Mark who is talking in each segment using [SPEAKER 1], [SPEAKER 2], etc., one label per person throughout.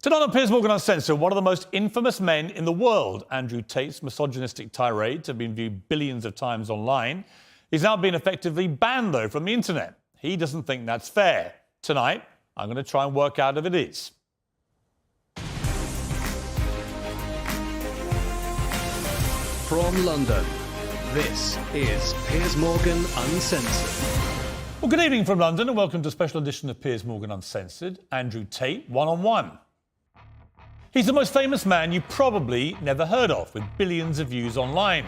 [SPEAKER 1] Tonight on Piers Morgan Uncensored, one of the most infamous men in the world, Andrew Tate's misogynistic tirades have been viewed billions of times online. He's now been effectively banned, though, from the internet. He doesn't think that's fair. Tonight, I'm going to try and work out if it is.
[SPEAKER 2] From London, this is Piers Morgan Uncensored.
[SPEAKER 1] Well, good evening from London and welcome to a special edition of Piers Morgan Uncensored. Andrew Tate, one-on-one. He's the most famous man you probably never heard of, with billions of views online.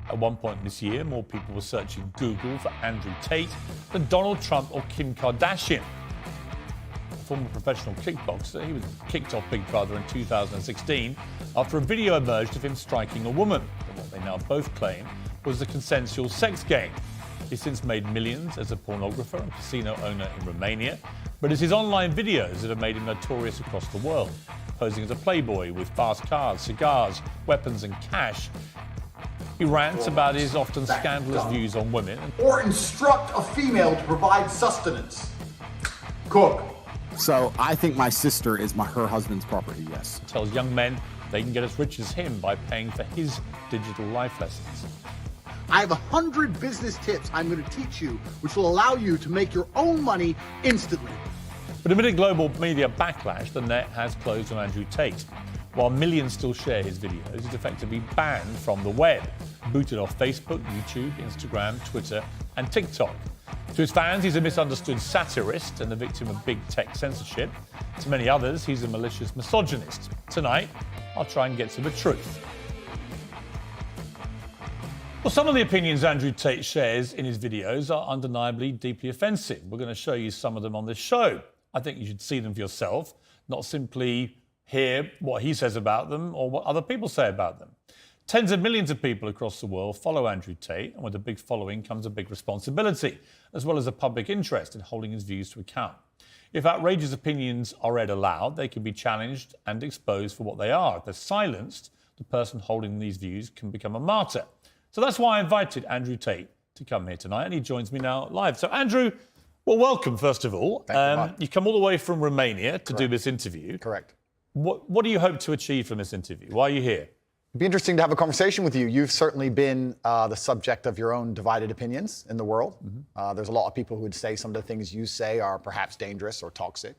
[SPEAKER 1] At one point this year, more people were searching Google for Andrew Tate than Donald Trump or Kim Kardashian. A former professional kickboxer, he was kicked off Big Brother in 2016 after a video emerged of him striking a woman, in what they now both claim was a consensual sex game. He's since made millions as a pornographer and casino owner in Romania, but it's his online videos that have made him notorious across the world. Posing as a playboy with fast cars, cigars, weapons and cash. He rants about his often scandalous views on women.
[SPEAKER 3] Or instruct a female to provide sustenance. Cook.
[SPEAKER 4] So I think my sister is her husband's property, yes.
[SPEAKER 1] Tells young men they can get as rich as him by paying for his digital life lessons.
[SPEAKER 3] I have 100 business tips I'm going to teach you, which will allow you to make your own money instantly.
[SPEAKER 1] But amid global media backlash, the net has closed on Andrew Tate. While millions still share his videos, he's effectively banned from the web, booted off Facebook, YouTube, Instagram, Twitter and TikTok. To his fans, he's a misunderstood satirist and the victim of big tech censorship. To many others, he's a malicious misogynist. Tonight, I'll try and get to the truth. Well, some of the opinions Andrew Tate shares in his videos are undeniably deeply offensive. We're going to show you some of them on this show. I think you should see them for yourself, not simply hear what he says about them or what other people say about them. Tens of millions of people across the world follow Andrew Tate, and with a big following comes a big responsibility, as well as a public interest in holding his views to account. If outrageous opinions are read aloud, they can be challenged and exposed for what they are. If they're silenced, the person holding these views can become a martyr. So that's why I invited Andrew Tate to come here tonight, and he joins me now live. So, Andrew, well, welcome, first of all. You come all the way from Romania to do this interview.
[SPEAKER 5] Correct.
[SPEAKER 1] What do you hope to achieve from this interview? Why are you here?
[SPEAKER 5] It'd be interesting to have a conversation with you. You've certainly been the subject of your own divided opinions in the world. There's a lot of people who would say some of the things you say are perhaps dangerous or toxic.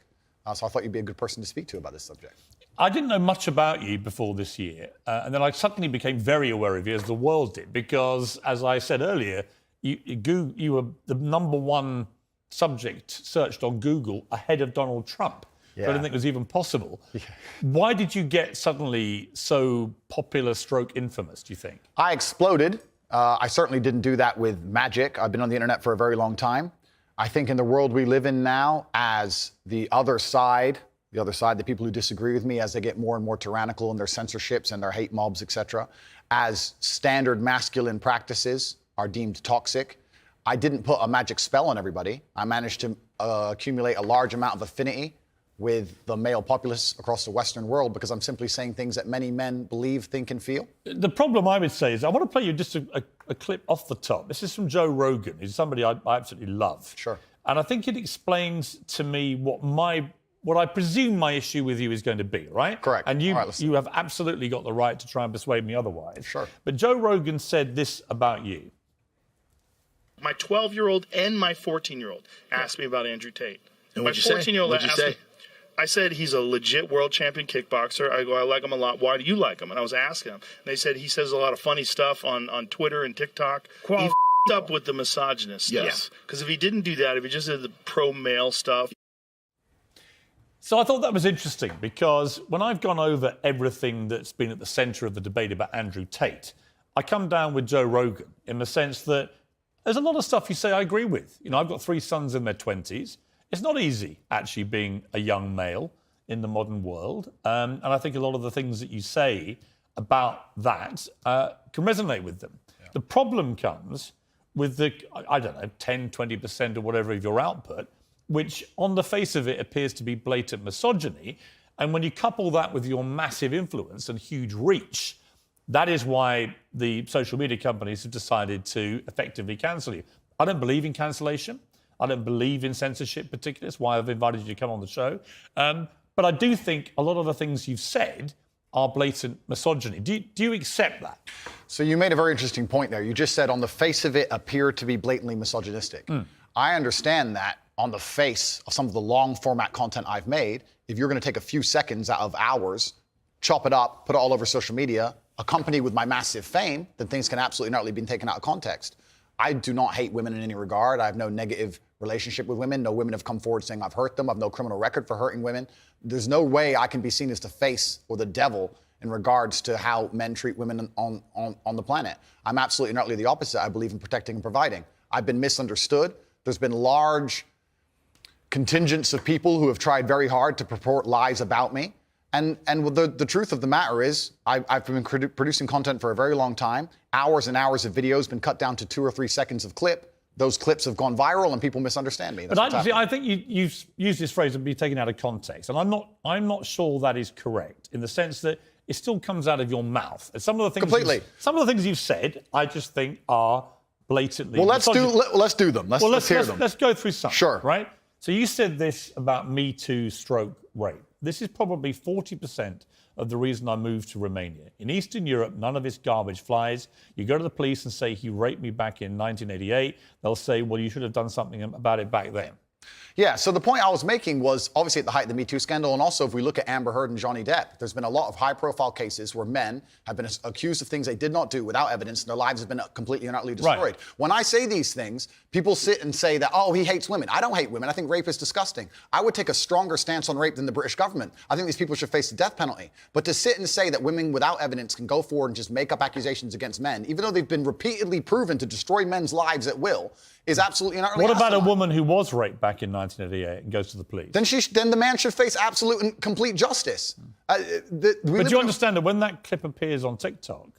[SPEAKER 5] So I thought you'd be a good person to speak to about this subject.
[SPEAKER 1] I didn't know much about you before this year, and then I suddenly became very aware of you, as the world did, because, as I said earlier, you were the number one subject searched on Google ahead of Donald Trump. Yeah. I didn't think it was even possible. Yeah. Why did you get suddenly so popular / infamous, do you think?
[SPEAKER 5] I exploded. I certainly didn't do that with magic. I've been on the internet for a very long time. I think in the world we live in now, as the other side, the people who disagree with me, as they get more and more tyrannical in their censorships and their hate mobs, etc., as standard masculine practices are deemed toxic, I didn't put a magic spell on everybody. I managed to accumulate a large amount of affinity with the male populace across the Western world because I'm simply saying things that many men believe, think, and feel. The
[SPEAKER 1] problem I would say is I want to play you just a clip off the top. This is from Joe Rogan, who's somebody I absolutely love.
[SPEAKER 5] Sure.
[SPEAKER 1] And I think it explains to me what I presume my issue with you is going to be, right?
[SPEAKER 5] Correct.
[SPEAKER 1] And you have absolutely got the right to try and persuade me otherwise.
[SPEAKER 5] Sure.
[SPEAKER 1] But Joe Rogan said this about you.
[SPEAKER 6] My 12-year-old and my 14-year-old asked me about Andrew Tate.
[SPEAKER 7] And
[SPEAKER 6] my
[SPEAKER 7] what'd you
[SPEAKER 6] 14-year-old
[SPEAKER 7] say?
[SPEAKER 6] asked me, I said he's a legit world champion kickboxer. I go, I like him a lot. Why do you like him? And I was asking him. And they said he says a lot of funny stuff on Twitter and TikTok. He f***ed up with the misogynist stuff.
[SPEAKER 7] Yes.
[SPEAKER 6] Because if he didn't do that, if he just did the pro-male stuff.
[SPEAKER 1] So I thought that was interesting because when I've gone over everything that's been at the centre of the debate about Andrew Tate, I come down with Joe Rogan in the sense that there's a lot of stuff you say I agree with. You know, I've got 3 sons in their 20s. It's not easy, actually, being a young male in the modern world. And I think a lot of the things that you say about that can resonate with them. Yeah. The problem comes with the, 10, 20% or whatever of your output, which on the face of it appears to be blatant misogyny. And when you couple that with your massive influence and huge reach, that is why the social media companies have decided to effectively cancel you. I don't believe in cancellation. I don't believe in censorship particularly. That's why I've invited you to come on the show. But I do think a lot of the things you've said are blatant misogyny. Do you accept that?
[SPEAKER 5] So you made a very interesting point there. You just said on the face of it appear to be blatantly misogynistic. I understand that on the face of some of the long format content I've made, if you're going to take a few seconds out of hours, chop it up, put it all over social media, accompanied with my massive fame, then things can absolutely not be taken out of context. I do not hate women in any regard. I have no negative relationship with women. No women have come forward saying I've hurt them. I have no criminal record for hurting women. There's no way I can be seen as the face or the devil in regards to how men treat women on the planet. I'm absolutely and utterly the opposite. I believe in protecting and providing. I've been misunderstood. There's been large contingents of people who have tried very hard to purport lies about me. And the truth of the matter is, I've been producing content for a very long time. Hours and hours of videos been cut down to 2 or 3 seconds of clip. Those clips have gone viral and people misunderstand me.
[SPEAKER 1] But I think you've used this phrase and be taken out of context. And I'm not sure that is correct in the sense that it still comes out of your mouth. And some of the things some of the things you've said, I just think are blatantly.
[SPEAKER 5] Well, let's do them. Let's hear them.
[SPEAKER 1] Let's go through some.
[SPEAKER 5] Sure.
[SPEAKER 1] Right? So you said this about Me Too / rape. This is probably 40% of the reason I moved to Romania. In Eastern Europe, none of this garbage flies. You go to the police and say, he raped me back in 1988. They'll say, well, you should have done something about it back then.
[SPEAKER 5] Yeah, so the point I was making was obviously at the height of the Me Too scandal, and also if we look at Amber Heard and Johnny Depp, there's been a lot of high-profile cases where men have been accused of things they did not do without evidence, and their lives have been completely and utterly destroyed. Right. When I say these things, people sit and say that, oh, he hates women. I don't hate women. I think rape is disgusting. I would take a stronger stance on rape than the British government. I think these people should face the death penalty. But to sit and say that women without evidence can go forward and just make up accusations against men, even though they've been repeatedly proven to destroy men's lives at will, is absolutely and utterly
[SPEAKER 1] What about
[SPEAKER 5] asinine.
[SPEAKER 1] a woman who was raped back in 1988 and goes to the police?
[SPEAKER 5] Then the man should face absolute and complete justice.
[SPEAKER 1] But do you understand that when that clip appears on TikTok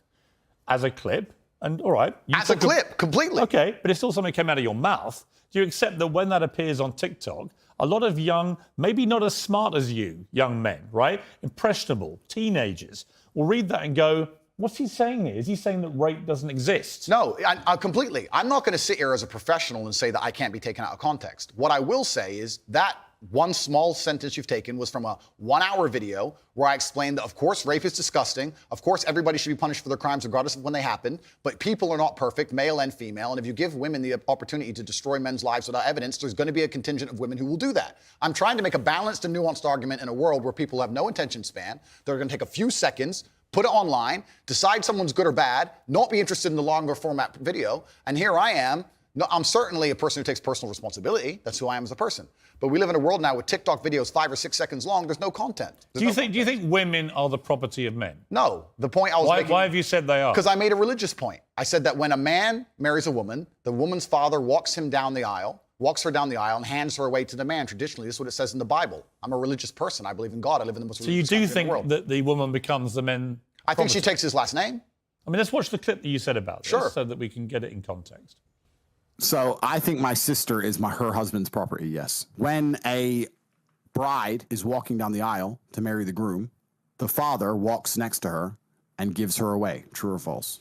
[SPEAKER 1] as a clip, and all right...
[SPEAKER 5] As a clip, completely.
[SPEAKER 1] Okay, but it's still something that came out of your mouth. Do you accept that when that appears on TikTok, a lot of young, maybe not as smart as you, young men, right? Impressionable, teenagers, will read that and go, what's he saying here? Is he saying that rape doesn't exist?
[SPEAKER 5] No, I completely. I'm not going to sit here as a professional and say that I can't be taken out of context. What I will say is that one small sentence you've taken was from a 1-hour video where I explained that, of course, rape is disgusting. Of course, everybody should be punished for their crimes regardless of when they happen. But people are not perfect, male and female. And if you give women the opportunity to destroy men's lives without evidence, there's going to be a contingent of women who will do that. I'm trying to make a balanced and nuanced argument in a world where people have no attention span. They're going to take a few seconds, put it online, decide someone's good or bad, not be interested in the longer format video. And here I am. No, I'm certainly a person who takes personal responsibility. That's who I am as a person. But we live in a world now with TikTok videos 5 or 6 seconds long. There's no content.
[SPEAKER 1] Do you think women are the property of men?
[SPEAKER 5] No. The point I was making...
[SPEAKER 1] Why have you said they are?
[SPEAKER 5] Because I made a religious point. I said that when a man marries a woman, the woman's father walks her down the aisle, and hands her away to the man. Traditionally, this is what it says in the Bible. I'm a religious person. I believe in God. I live in the most religious country in the world.
[SPEAKER 1] So you do think that the woman becomes the men?
[SPEAKER 5] I think she takes his last name.
[SPEAKER 1] I mean, let's watch the clip that you said about this so that we can get it in context.
[SPEAKER 4] So I think my sister is her husband's property, yes. When a bride is walking down the aisle to marry the groom, the father walks next to her and gives her away. True or false?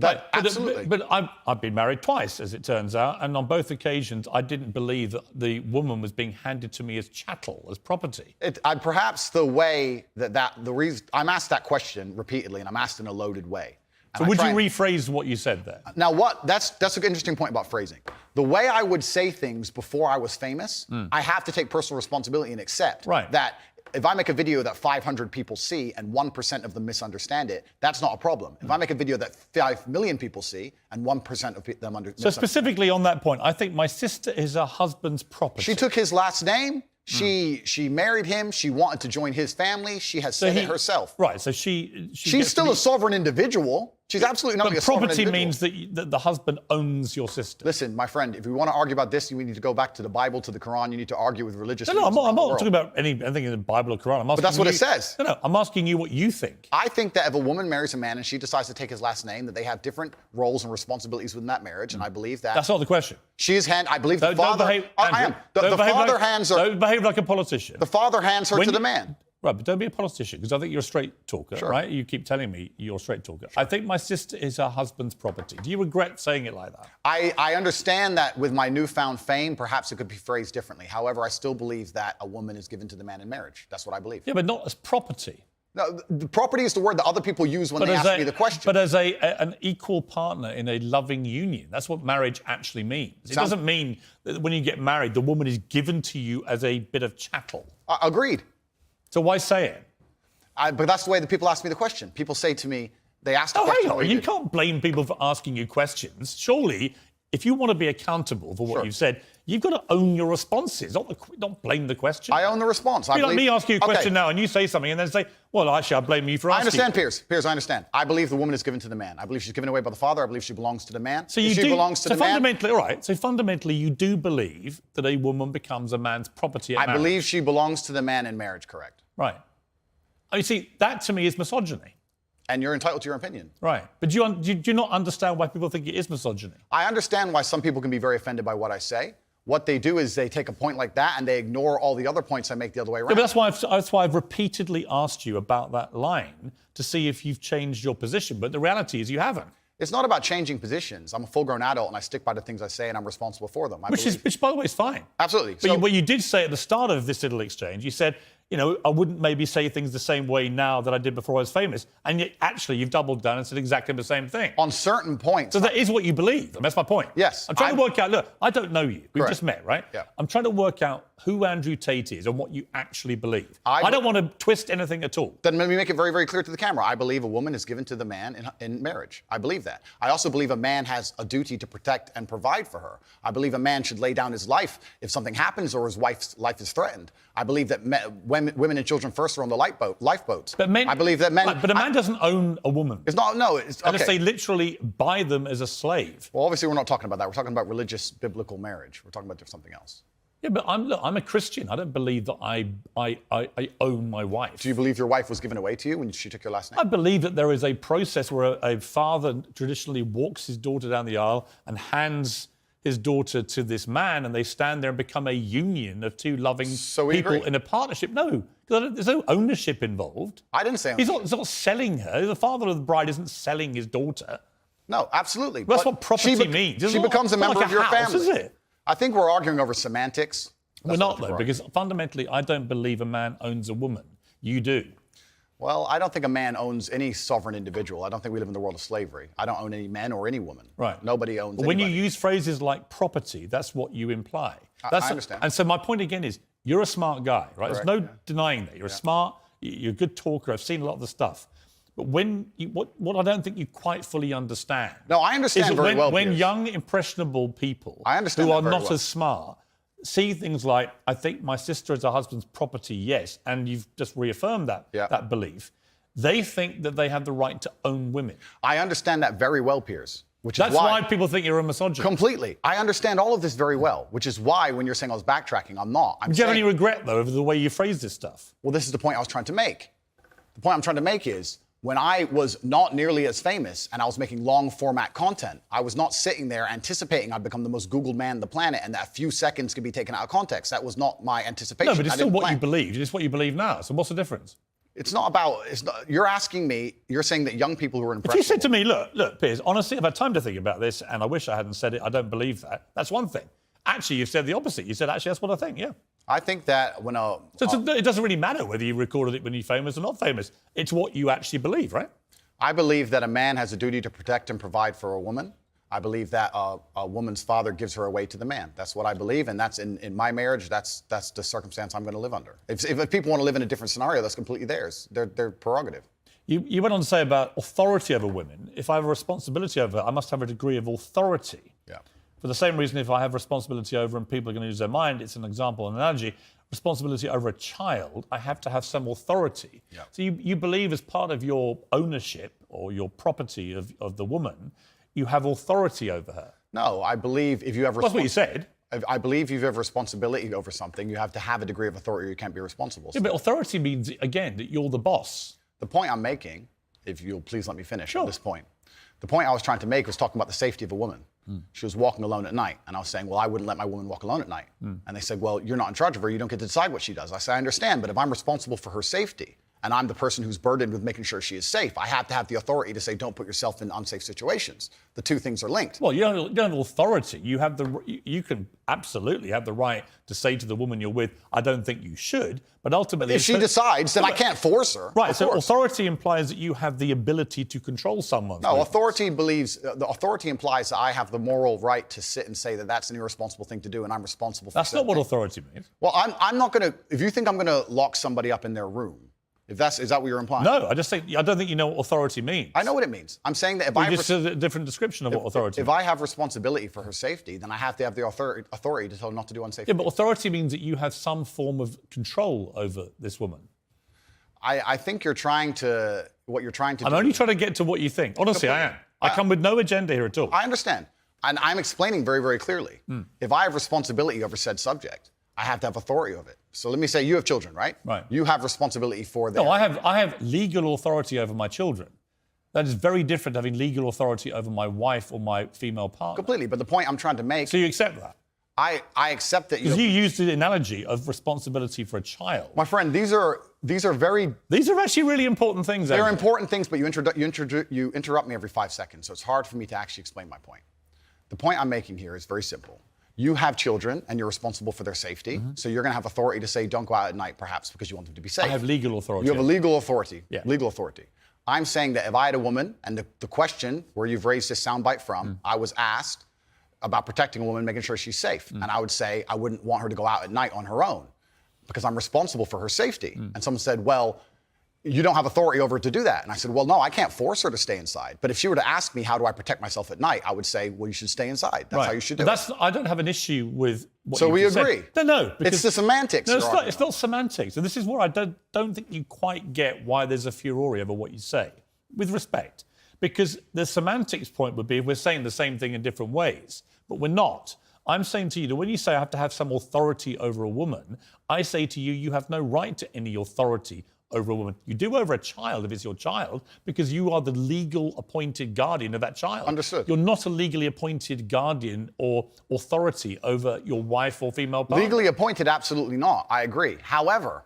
[SPEAKER 5] Absolutely.
[SPEAKER 1] But I've been married twice, as it turns out, and on both occasions, I didn't believe that the woman was being handed to me as chattel, as property.
[SPEAKER 5] Perhaps the way the reason I'm asked that question repeatedly, and I'm asked in a loaded way.
[SPEAKER 1] So would you rephrase what you said there?
[SPEAKER 5] Now, that's an interesting point about phrasing. The way I would say things before I was famous, I have to take personal responsibility and accept that if I make a video that 500 people see and 1% of them misunderstand it, that's not a problem. If I make a video that 5 million people see and 1% of them understand.
[SPEAKER 1] So specifically on that point, I think my sister is her husband's property.
[SPEAKER 5] She took his last name. She married him. She wanted to join his family. She has said it herself.
[SPEAKER 1] Right. So she's
[SPEAKER 5] still a sovereign individual. She's absolutely not a sovereign individual.
[SPEAKER 1] Property means that the husband owns your sister.
[SPEAKER 5] Listen, my friend, if we want to argue about this, you need to go back to the Bible, to the Quran. You need to argue with religious.
[SPEAKER 1] No, I'm not talking about anything in the Bible or Quran.
[SPEAKER 5] But that's what it says.
[SPEAKER 1] No, I'm asking you what you think.
[SPEAKER 5] I think that if a woman marries a man and she decides to take his last name, that they have different roles and responsibilities within that marriage, and I believe that.
[SPEAKER 1] That's not the question.
[SPEAKER 5] I believe the father. I am. The father hands her.
[SPEAKER 1] Don't behave like a politician.
[SPEAKER 5] The father hands her to the man.
[SPEAKER 1] Right, but don't be a politician, because I think you're a straight talker, right? You keep telling me you're a straight talker. I think my sister is her husband's property. Do you regret saying it like that?
[SPEAKER 5] I understand that with my newfound fame, perhaps it could be phrased differently. However, I still believe that a woman is given to the man in marriage. That's what I believe.
[SPEAKER 1] Yeah, but not as property.
[SPEAKER 5] No, the property is the word that other people use when they ask me the question.
[SPEAKER 1] But as an equal partner in a loving union. That's what marriage actually means. It doesn't mean that when you get married, the woman is given to you as a bit of chattel.
[SPEAKER 5] Agreed.
[SPEAKER 1] So why say it?
[SPEAKER 5] But that's the way that people ask me the question. People say to me, they ask the
[SPEAKER 1] Oh,
[SPEAKER 5] question.
[SPEAKER 1] hang on. You can't blame people for asking you questions. Surely, if you want to be accountable for what you've said, you've got to own your responses, not blame the question.
[SPEAKER 5] I own the response.
[SPEAKER 1] Like me asking you a question now and you say something and then say, well, actually, I blame you for asking.
[SPEAKER 5] I understand, Piers. Piers, I understand. I believe the woman is given to the man. I believe she's given away by the father. I believe she belongs to the man.
[SPEAKER 1] So fundamentally, all right. So fundamentally, you do believe that a woman becomes a man's property at marriage.
[SPEAKER 5] I believe she belongs to the man in marriage, correct.
[SPEAKER 1] Right. Oh, you see, that to me is misogyny.
[SPEAKER 5] And you're entitled to your opinion.
[SPEAKER 1] Right. But do you not understand why people think it is misogyny?
[SPEAKER 5] I understand why some people can be very offended by what I say. What they do is they take a point like that and they ignore all the other points I make the other way around.
[SPEAKER 1] Yeah, but that's why I've repeatedly asked you about that line to see if you've changed your position. But the reality is you haven't.
[SPEAKER 5] It's not about changing positions. I'm a full-grown adult and I stick by the things I say and I'm responsible for them.
[SPEAKER 1] Which, by the way, is fine.
[SPEAKER 5] Absolutely.
[SPEAKER 1] But you did say at the start of this little exchange, you said, I wouldn't maybe say things the same way now that I did before I was famous. And yet, actually, you've doubled down and said exactly the same thing.
[SPEAKER 5] On certain points.
[SPEAKER 1] So that is what you believe. That's my point.
[SPEAKER 5] Yes.
[SPEAKER 1] I'm trying to work out, look, I don't know you. We've just met, right?
[SPEAKER 5] Yeah.
[SPEAKER 1] I'm trying to work out who Andrew Tate is and what you actually believe. I don't want to twist anything at all.
[SPEAKER 5] Then let me make it very, very clear to the camera. I believe a woman is given to the man in marriage. I believe that. I also believe a man has a duty to protect and provide for her. I believe a man should lay down his life if something happens or his wife's life is threatened. I believe that women and children first are on the lifeboats.
[SPEAKER 1] But men,
[SPEAKER 5] I believe that men.
[SPEAKER 1] But a man doesn't own a woman.
[SPEAKER 5] It's not. No. It's okay.
[SPEAKER 1] Unless they literally buy them as a slave.
[SPEAKER 5] Well, obviously, we're not talking about that. We're talking about religious, biblical marriage. We're talking about something else.
[SPEAKER 1] Yeah, but I'm a Christian. I don't believe that I own my wife.
[SPEAKER 5] Do you believe your wife was given away to you when she took your last name?
[SPEAKER 1] I believe that there is a process where a father traditionally walks his daughter down the aisle and hands his daughter to this man, and they stand there and become a union of two loving people in a partnership. No, because there's no ownership involved.
[SPEAKER 5] I didn't say
[SPEAKER 1] ownership. He's not selling her. The father of the bride isn't selling his daughter.
[SPEAKER 5] No, absolutely.
[SPEAKER 1] Well, that's what property means.
[SPEAKER 5] She becomes a member of your family.
[SPEAKER 1] Is it?
[SPEAKER 5] I think we're arguing over semantics.
[SPEAKER 1] We're not, though, because fundamentally, I don't believe a man owns a woman. You do.
[SPEAKER 5] Well, I don't think a man owns any sovereign individual. I don't think we live in the world of slavery. I don't own any men or any woman.
[SPEAKER 1] Right.
[SPEAKER 5] Nobody owns
[SPEAKER 1] When
[SPEAKER 5] anybody.
[SPEAKER 1] you use phrases like property, that's what you imply.
[SPEAKER 5] I understand.
[SPEAKER 1] And so my point again is, you're a smart guy, right?
[SPEAKER 5] Correct,
[SPEAKER 1] There's no denying that. You're smart, you're a good talker. I've seen a lot of the stuff. But what I don't think you quite fully understand.
[SPEAKER 5] No, I understand very well,
[SPEAKER 1] when
[SPEAKER 5] Piers.
[SPEAKER 1] young, impressionable people
[SPEAKER 5] who
[SPEAKER 1] are not as smart see things like, I think my sister is her husband's property, yes, and you've just reaffirmed that belief, they think that they have the right to own women.
[SPEAKER 5] I understand that very well, Piers.
[SPEAKER 1] That's why people think you're a misogynist.
[SPEAKER 5] Completely. I understand all of this very well, which is why when you're saying I was backtracking, I'm not.
[SPEAKER 1] Do you have any regret, though, over the way you phrase this stuff?
[SPEAKER 5] Well, this is the point I was trying to make. The point I'm trying to make is, when I was not nearly as famous and I was making long format content, I was not sitting there anticipating I'd become the most Googled man on the planet and that a few seconds could be taken out of context. That was not my anticipation.
[SPEAKER 1] No, but it's still what you believed. It's what you believe now. So what's the difference?
[SPEAKER 5] It's not about, you're asking me, you're saying that young people who are impressionable.
[SPEAKER 1] If you said to me, look, Piers, honestly, I've had time to think about this and I wish I hadn't said it, I don't believe that. That's one thing. Actually, you've said the opposite. You said, actually, that's what I think, yeah.
[SPEAKER 5] I think that when
[SPEAKER 1] it doesn't really matter whether you recorded it when you're famous or not famous. It's what you actually believe, right?
[SPEAKER 5] I believe that a man has a duty to protect and provide for a woman. I believe that a woman's father gives her away to the man. That's what I believe, and that's in my marriage. That's the circumstance I'm going to live under. If people want to live in a different scenario, that's completely theirs. Their prerogative.
[SPEAKER 1] You went on to say about authority over women. If I have a responsibility over her, I must have a degree of authority.
[SPEAKER 5] Yeah.
[SPEAKER 1] For the same reason, if I have responsibility over and people are going to use their mind, it's an example, an analogy. Responsibility over a child, I have to have some authority.
[SPEAKER 5] Yeah.
[SPEAKER 1] So you believe as part of your ownership or your property of the woman, you have authority over her.
[SPEAKER 5] No, I believe if you have
[SPEAKER 1] That's what you said.
[SPEAKER 5] I believe if you have responsibility over something, you have to have a degree of authority or you can't be responsible.
[SPEAKER 1] Yeah, but authority means, again, that you're the boss.
[SPEAKER 5] The point I'm making, if you'll please let me finish on this point. The point I was trying to make was talking about the safety of a woman. She was walking alone at night. And I was saying, well, I wouldn't let my woman walk alone at night. And they said, well, you're not in charge of her. You don't get to decide what she does. I said, I understand, but if I'm responsible for her safety and I'm the person who's burdened with making sure she is safe, I have to have the authority to say, don't put yourself in unsafe situations. The two things are linked.
[SPEAKER 1] Well, you don't have authority. You have you can absolutely have the right to say to the woman you're with, I don't think you should, but ultimately...
[SPEAKER 5] If she decides, then I can't force her.
[SPEAKER 1] Right, so authority implies that you have the ability to control someone.
[SPEAKER 5] No, authority implies that I have the moral right to sit and say that that's an irresponsible thing to do and I'm responsible for
[SPEAKER 1] That's not what authority means.
[SPEAKER 5] Well, I'm not going to... If you think I'm going to lock somebody up in their room, is that what you're implying?
[SPEAKER 1] No, I don't think you know what authority means.
[SPEAKER 5] I know what it means. I'm saying that if
[SPEAKER 1] I just a different description of what authority means.
[SPEAKER 5] If I have responsibility for her safety, then I have to have the authority to tell her not to do unsafe
[SPEAKER 1] things. Yeah, but authority means that you have some form of control over this woman.
[SPEAKER 5] I think what you're trying to do...
[SPEAKER 1] I'm only trying to get to what you think. Honestly, I am. I come with no agenda here at all.
[SPEAKER 5] I understand. And I'm explaining very, very clearly. If I have responsibility over said subject, I have to have authority of it. So let me say you have children, right?
[SPEAKER 1] Right.
[SPEAKER 5] You have responsibility for them.
[SPEAKER 1] No, I have legal authority over my children. That is very different to having legal authority over my wife or my female partner.
[SPEAKER 5] Completely. But the point I'm trying to make...
[SPEAKER 1] So you accept that?
[SPEAKER 5] I accept that
[SPEAKER 1] you used the analogy of responsibility for a child.
[SPEAKER 5] My friend, these are very...
[SPEAKER 1] These are actually really important things.
[SPEAKER 5] They're important things, but you interrupt me every 5 seconds, so it's hard for me to actually explain my point. The point I'm making here is very simple. You have children, and you're responsible for their safety, so you're going to have authority to say, don't go out at night, perhaps, because you want them to be safe.
[SPEAKER 1] I have legal authority.
[SPEAKER 5] You have a legal authority.
[SPEAKER 1] Yeah.
[SPEAKER 5] Legal authority. I'm saying that if I had a woman, and the question where you've raised this soundbite from, I was asked about protecting a woman, making sure she's safe. And I would say I wouldn't want her to go out at night on her own because I'm responsible for her safety. And someone said, well, you don't have authority over her to do that. And I said, well, no, I can't force her to stay inside. But if she were to ask me, how do I protect myself at night? I would say, well, you should stay inside. That's how you should do it.
[SPEAKER 1] I don't have an issue with what
[SPEAKER 5] so
[SPEAKER 1] you
[SPEAKER 5] we
[SPEAKER 1] just
[SPEAKER 5] agree.
[SPEAKER 1] Said. No.
[SPEAKER 5] It's the semantics.
[SPEAKER 1] No, it's not semantics. And this is where I don't think you quite get why there's a furore over what you say, with respect. Because the semantics point would be if we're saying the same thing in different ways, but we're not. I'm saying to you that when you say I have to have some authority over a woman, I say to you, you have no right to any authority over a woman. You do over a child if it's your child, because you are the legal appointed guardian of that child.
[SPEAKER 5] Understood.
[SPEAKER 1] You're not a legally appointed guardian or authority over your wife or female partner.
[SPEAKER 5] Legally appointed, absolutely not. I agree. However,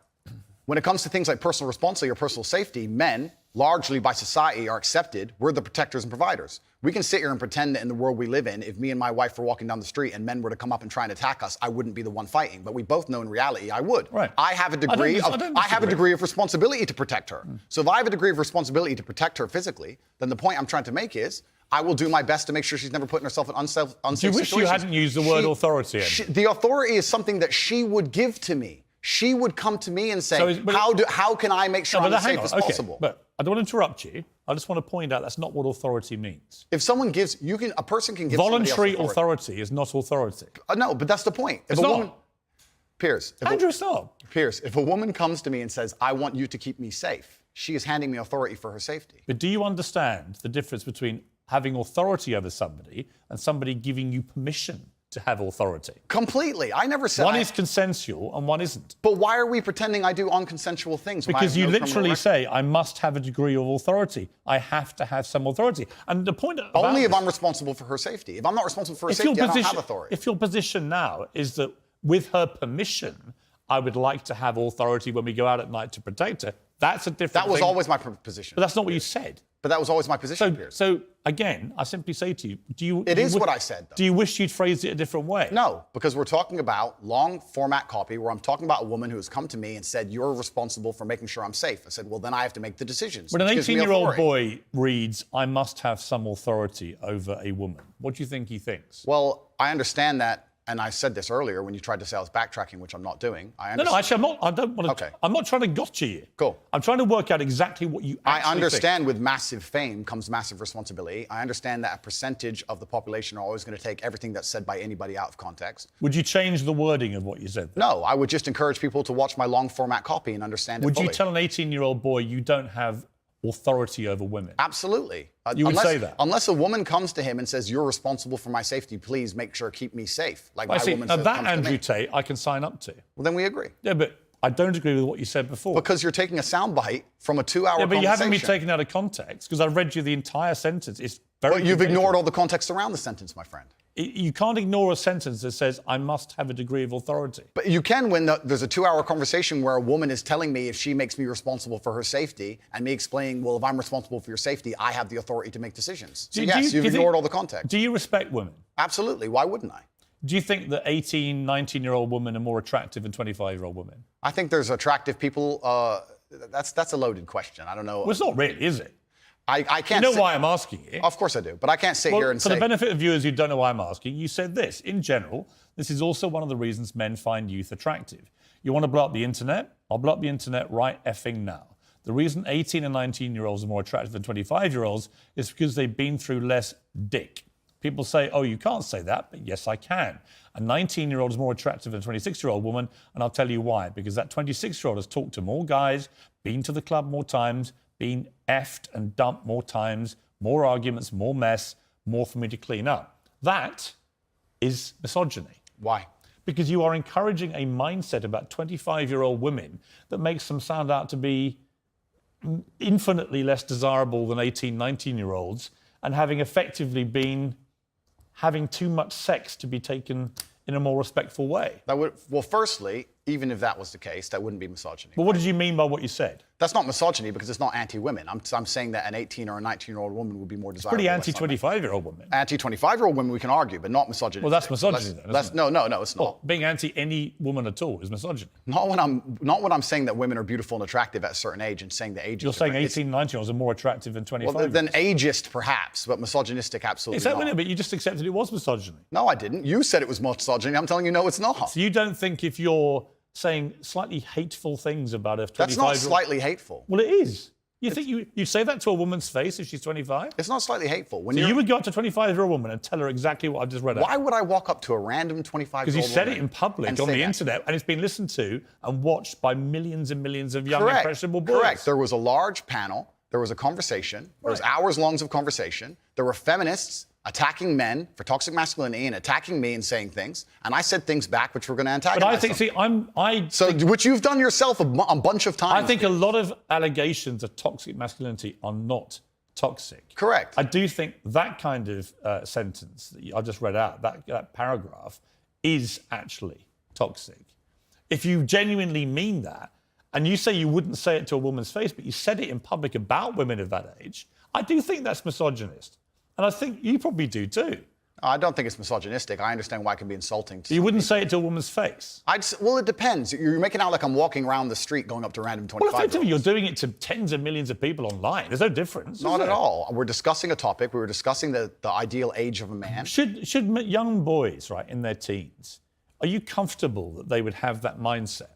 [SPEAKER 5] when it comes to things like personal responsibility or personal safety, men, largely by society, are accepted. We're the protectors and providers. We can sit here and pretend that in the world we live in, if me and my wife were walking down the street and men were to come up and try and attack us, I wouldn't be the one fighting. But we both know in reality I would.
[SPEAKER 1] Right.
[SPEAKER 5] I have a degree of responsibility to protect her. So if I have a degree of responsibility to protect her physically, then the point I'm trying to make is I will do my best to make sure she's never putting herself in unsafe situations.
[SPEAKER 1] Do you wish you hadn't used the word authority?
[SPEAKER 5] The authority is something that she would give to me. She would come to me and say, how can I make sure I'm as safe as possible?
[SPEAKER 1] But I don't want to interrupt you. I just want to point out that's not what authority means.
[SPEAKER 5] If someone gives, a person can give
[SPEAKER 1] voluntary authority is not authority.
[SPEAKER 5] No, but that's the point.
[SPEAKER 1] It's not.
[SPEAKER 5] Piers.
[SPEAKER 1] Andrew, stop.
[SPEAKER 5] Piers, if a woman comes to me and says, I want you to keep me safe, she is handing me authority for her safety.
[SPEAKER 1] But do you understand the difference between having authority over somebody and somebody giving you permission to have authority?
[SPEAKER 5] Completely. I never said
[SPEAKER 1] one is consensual and one isn't.
[SPEAKER 5] But why are we pretending I do unconsensual things?
[SPEAKER 1] Because you literally say, I must have a degree of authority. I have to have some authority. And the point about
[SPEAKER 5] only if I'm responsible for her safety. If I'm not responsible for her safety, I don't have authority.
[SPEAKER 1] If your position now is that with her permission, I would like to have authority when we go out at night to protect her, that's a different
[SPEAKER 5] That was
[SPEAKER 1] thing.
[SPEAKER 5] always my position.
[SPEAKER 1] But that's not what you said.
[SPEAKER 5] But that was always my position, Piers.
[SPEAKER 1] So again, I simply say to you,
[SPEAKER 5] It is what I said, though.
[SPEAKER 1] Do you wish you'd phrased it a different way?
[SPEAKER 5] No, because we're talking about long format copy where I'm talking about a woman who has come to me and said, you're responsible for making sure I'm safe. I said, well, then I have to make the decisions.
[SPEAKER 1] When an 18-year-old boy reads, I must have some authority over a woman, what do you think he thinks?
[SPEAKER 5] Well, I understand that. And I said this earlier when you tried to say I was backtracking, which I'm not doing.
[SPEAKER 1] No, actually, I'm not. I don't want to.
[SPEAKER 5] Okay.
[SPEAKER 1] I'm not trying to gotcha you.
[SPEAKER 5] Cool.
[SPEAKER 1] I'm trying to work out exactly what you actually
[SPEAKER 5] I understand
[SPEAKER 1] think.
[SPEAKER 5] With massive fame comes massive responsibility. I understand that a percentage of the population are always going to take everything that's said by anybody out of context.
[SPEAKER 1] Would you change the wording of what you said?
[SPEAKER 5] No, I would just encourage people to watch my long format copy and understand it
[SPEAKER 1] fully.
[SPEAKER 5] Would
[SPEAKER 1] you tell an 18-year-old boy you don't have authority over women?
[SPEAKER 5] Absolutely.
[SPEAKER 1] You would say that?
[SPEAKER 5] Unless a woman comes to him and says, you're responsible for my safety, please make sure keep me safe. Like
[SPEAKER 1] I see.
[SPEAKER 5] woman
[SPEAKER 1] Now
[SPEAKER 5] says,
[SPEAKER 1] that, Andrew Tate, I can sign up to.
[SPEAKER 5] Well, then we agree.
[SPEAKER 1] Yeah, but I don't agree with what you said before.
[SPEAKER 5] Because you're taking a soundbite from a 2-hour conversation.
[SPEAKER 1] Yeah, but you haven't been taken out of context, because I've read you the entire sentence. It's very
[SPEAKER 5] But you've ignored all the context around the sentence, my friend.
[SPEAKER 1] You can't ignore a sentence that says, I must have a degree of authority.
[SPEAKER 5] But you can when there's a 2-hour conversation where a woman is telling me if she makes me responsible for her safety, and me explaining, well, if I'm responsible for your safety, I have the authority to make decisions. So yes, you've ignored all the context.
[SPEAKER 1] Do you respect women?
[SPEAKER 5] Absolutely. Why wouldn't I?
[SPEAKER 1] Do you think that 18, 19-year-old women are more attractive than 25-year-old women?
[SPEAKER 5] I think there's attractive people. That's a loaded question. I don't know.
[SPEAKER 1] Well, it's not really, is it?
[SPEAKER 5] I can't.
[SPEAKER 1] You know why I'm asking it?
[SPEAKER 5] Of course I do, but I can't sit here and
[SPEAKER 1] for
[SPEAKER 5] say.
[SPEAKER 1] the benefit of viewers who don't know why I'm asking, you said this. In general, this is also one of the reasons men find youth attractive. You want to blow up the internet? I'll blow up the internet right effing now. The reason 18 and 19-year-olds are more attractive than 25-year-olds is because they've been through less dick. People say, oh, you can't say that, but yes, I can. A 19-year-old is more attractive than a 26-year-old woman, and I'll tell you why. Because that 26-year-old has talked to more guys, been to the club more times, been effed and dumped more times, more arguments, more mess, more for me to clean up. That is misogyny.
[SPEAKER 5] Why?
[SPEAKER 1] Because you are encouraging a mindset about 25-year-old women that makes them sound out to be infinitely less desirable than 18, 19-year-olds, and having effectively been having too much sex to be taken in a more respectful way.
[SPEAKER 5] Well, firstly, even if that was the case, that wouldn't be misogyny.
[SPEAKER 1] But what did you mean by what you said?
[SPEAKER 5] That's not misogyny because it's not anti-women. I'm saying that an 18 or a 19-year-old woman would be more desirable.
[SPEAKER 1] Pretty anti-25-year-old woman.
[SPEAKER 5] Anti-25-year-old women we can argue, but not misogyny.
[SPEAKER 1] Well, that's misogyny then, isn't it?
[SPEAKER 5] No, it's not.
[SPEAKER 1] Well, being anti any woman at all is misogyny.
[SPEAKER 5] Not when I'm saying that women are beautiful and attractive at a certain age and saying the age.
[SPEAKER 1] You're saying 18, 19-year-olds are more attractive than 25.
[SPEAKER 5] Well, than ageist perhaps, but misogynistic absolutely
[SPEAKER 1] is that
[SPEAKER 5] not.
[SPEAKER 1] But you just accepted it was misogyny.
[SPEAKER 5] No, I didn't. You said it was misogyny. I'm telling you, no, it's not.
[SPEAKER 1] So you don't think if you're saying slightly hateful things about a 25-year-old...
[SPEAKER 5] That's not slightly hateful.
[SPEAKER 1] Well, it is. You think you say that to a woman's face if she's 25?
[SPEAKER 5] It's not slightly hateful.
[SPEAKER 1] So you would go up to a 25-year-old woman and tell her exactly what I just read out?
[SPEAKER 5] Why would I walk up to a random 25-year-old woman?
[SPEAKER 1] Because you said it in public on the internet, and it's been listened to and watched by millions and millions of young, impressionable boys.
[SPEAKER 5] Correct. There was a large panel. There was a conversation. There was hours longs of conversation. There were feminists attacking men for toxic masculinity and attacking me and saying things, and I said things back which were going to antagonize them. Which you've done yourself a bunch of times.
[SPEAKER 1] I think a lot of allegations of toxic masculinity are not toxic.
[SPEAKER 5] Correct.
[SPEAKER 1] I do think that kind of sentence that I just read out, that paragraph, is actually toxic. If you genuinely mean that, and you say you wouldn't say it to a woman's face, but you said it in public about women of that age, I do think that's misogynist. And I think you probably do too.
[SPEAKER 5] I don't think it's misogynistic. I understand why it can be insulting to
[SPEAKER 1] You wouldn't say it to a woman's face?
[SPEAKER 5] Well, it depends. You're making out like I'm walking around the street going up to random 25-year-olds.
[SPEAKER 1] Well, effectively, you're doing it to tens of millions of people online. There's no difference.
[SPEAKER 5] Not at all. We're discussing a topic. We were discussing the ideal age of a man.
[SPEAKER 1] Should young boys, right, in their teens, are you comfortable that they would have that mindset?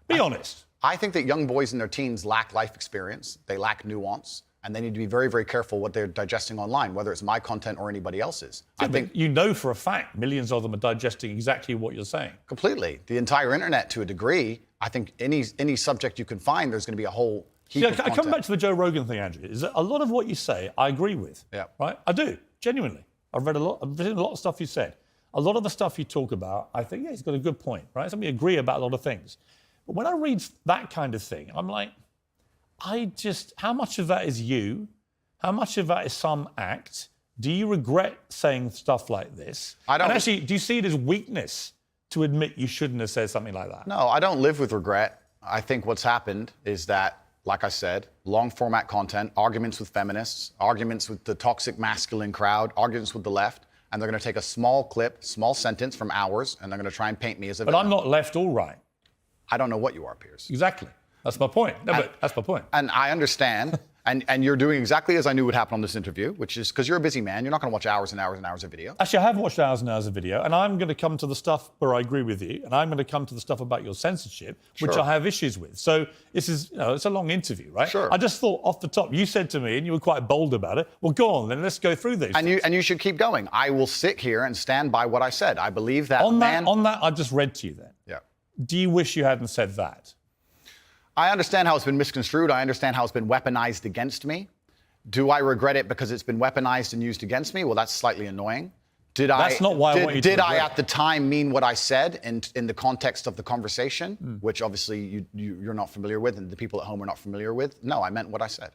[SPEAKER 1] Be honest.
[SPEAKER 5] I think that young boys in their teens lack life experience. They lack nuance. And they need to be very, very careful what they're digesting online, whether it's my content or anybody else's.
[SPEAKER 1] Yeah, I think you know for a fact millions of them are digesting exactly what you're saying.
[SPEAKER 5] Completely. The entire internet, to a degree, I think any subject you can find, there's going to be a whole heap of content.
[SPEAKER 1] I come back to the Joe Rogan thing, Andrew. Is that a lot of what you say, I agree with.
[SPEAKER 5] Yeah.
[SPEAKER 1] Right? I do, genuinely. I've written a lot of stuff you said. A lot of the stuff you talk about, I think, yeah, he's got a good point, right? So we agree about a lot of things. But when I read that kind of thing, I'm like, how much of that is you? How much of that is some act? Do you regret saying stuff like this?
[SPEAKER 5] I don't.
[SPEAKER 1] And actually, do you see it as weakness to admit you shouldn't have said something like that?
[SPEAKER 5] No, I don't live with regret. I think what's happened is that, like I said, long format content, arguments with feminists, arguments with the toxic masculine crowd, arguments with the left, and they're going to take a small clip, small sentence from ours, and they're going to try and paint me as a villain.
[SPEAKER 1] But I'm not left or right.
[SPEAKER 5] I don't know what you are, Piers.
[SPEAKER 1] Exactly. That's my point. But that's my point.
[SPEAKER 5] And I understand. And you're doing exactly as I knew would happen on this interview, which is because you're a busy man. You're not going to watch hours and hours and hours of video.
[SPEAKER 1] Actually, I have watched hours and hours of video, and I'm going to come to the stuff where I agree with you, and I'm going to come to the stuff about your censorship, which I have issues with. So this is, it's a long interview, right?
[SPEAKER 5] Sure.
[SPEAKER 1] I just thought off the top, you said to me, and you were quite bold about it, well, go on, then let's go through these.
[SPEAKER 5] And you should keep going. I will sit here and stand by what I said. I believe that
[SPEAKER 1] on that, I just read to you then.
[SPEAKER 5] Yeah.
[SPEAKER 1] Do you wish you hadn't said that?
[SPEAKER 5] I understand how it's been misconstrued. I understand how it's been weaponized against me. Do I regret it because it's been weaponized and used against me? Well, that's slightly annoying.
[SPEAKER 1] That's not why I want you to
[SPEAKER 5] Did I
[SPEAKER 1] regret.
[SPEAKER 5] at the time mean what I said in the context of the conversation, which obviously you're not familiar with and the people at home are not familiar with? No, I meant what I said.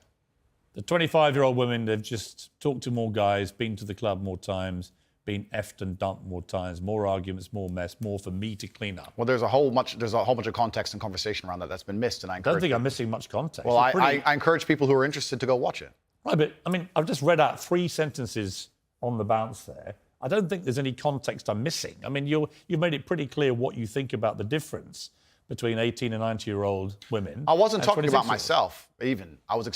[SPEAKER 1] The 25-year-old women, they've just talked to more guys, been to the club more times, been effed and dumped more times, more arguments, more mess, more for me to clean up.
[SPEAKER 5] Well, there's a whole bunch of context and conversation around that's been missed, and I
[SPEAKER 1] don't think I'm missing much context.
[SPEAKER 5] Well, I encourage people who are interested to go watch it.
[SPEAKER 1] Right, but I mean, I've just read out 3 sentences on the bounce there. I don't think there's any context I'm missing. I mean, you've made it pretty clear what you think about the difference between 18 and 90-year-old women.
[SPEAKER 5] I wasn't talking about myself, even. I was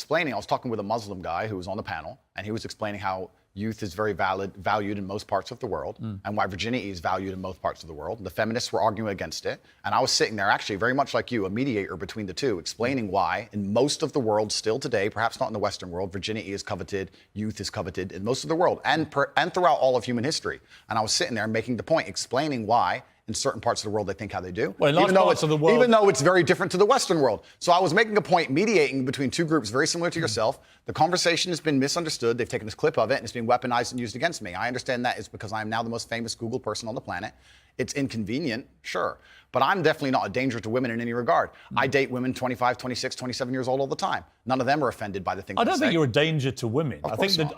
[SPEAKER 5] talking with a Muslim guy who was on the panel, and he was explaining how youth is very valued in most parts of the world, and why virginity is valued in most parts of the world. The feminists were arguing against it, and I was sitting there, actually, very much like you, a mediator between the two, explaining why, in most of the world still today, perhaps not in the Western world, virginity is coveted, youth is coveted in most of the world, and throughout all of human history. And I was sitting there making the point, explaining why in certain parts of the world they think how they do,
[SPEAKER 1] well, even though
[SPEAKER 5] it's very different to the Western world. So I was making a point, mediating between two groups very similar to yourself. The conversation has been misunderstood. They've taken this clip of it and it's been weaponized and used against me. I understand that is because I am now the most famous Google person on the planet. It's inconvenient, sure, but I'm definitely not a danger to women in any regard. I date women 25, 26, 27 years old all the time. None of them are offended by the things
[SPEAKER 1] I don't think you're a danger to women.
[SPEAKER 5] I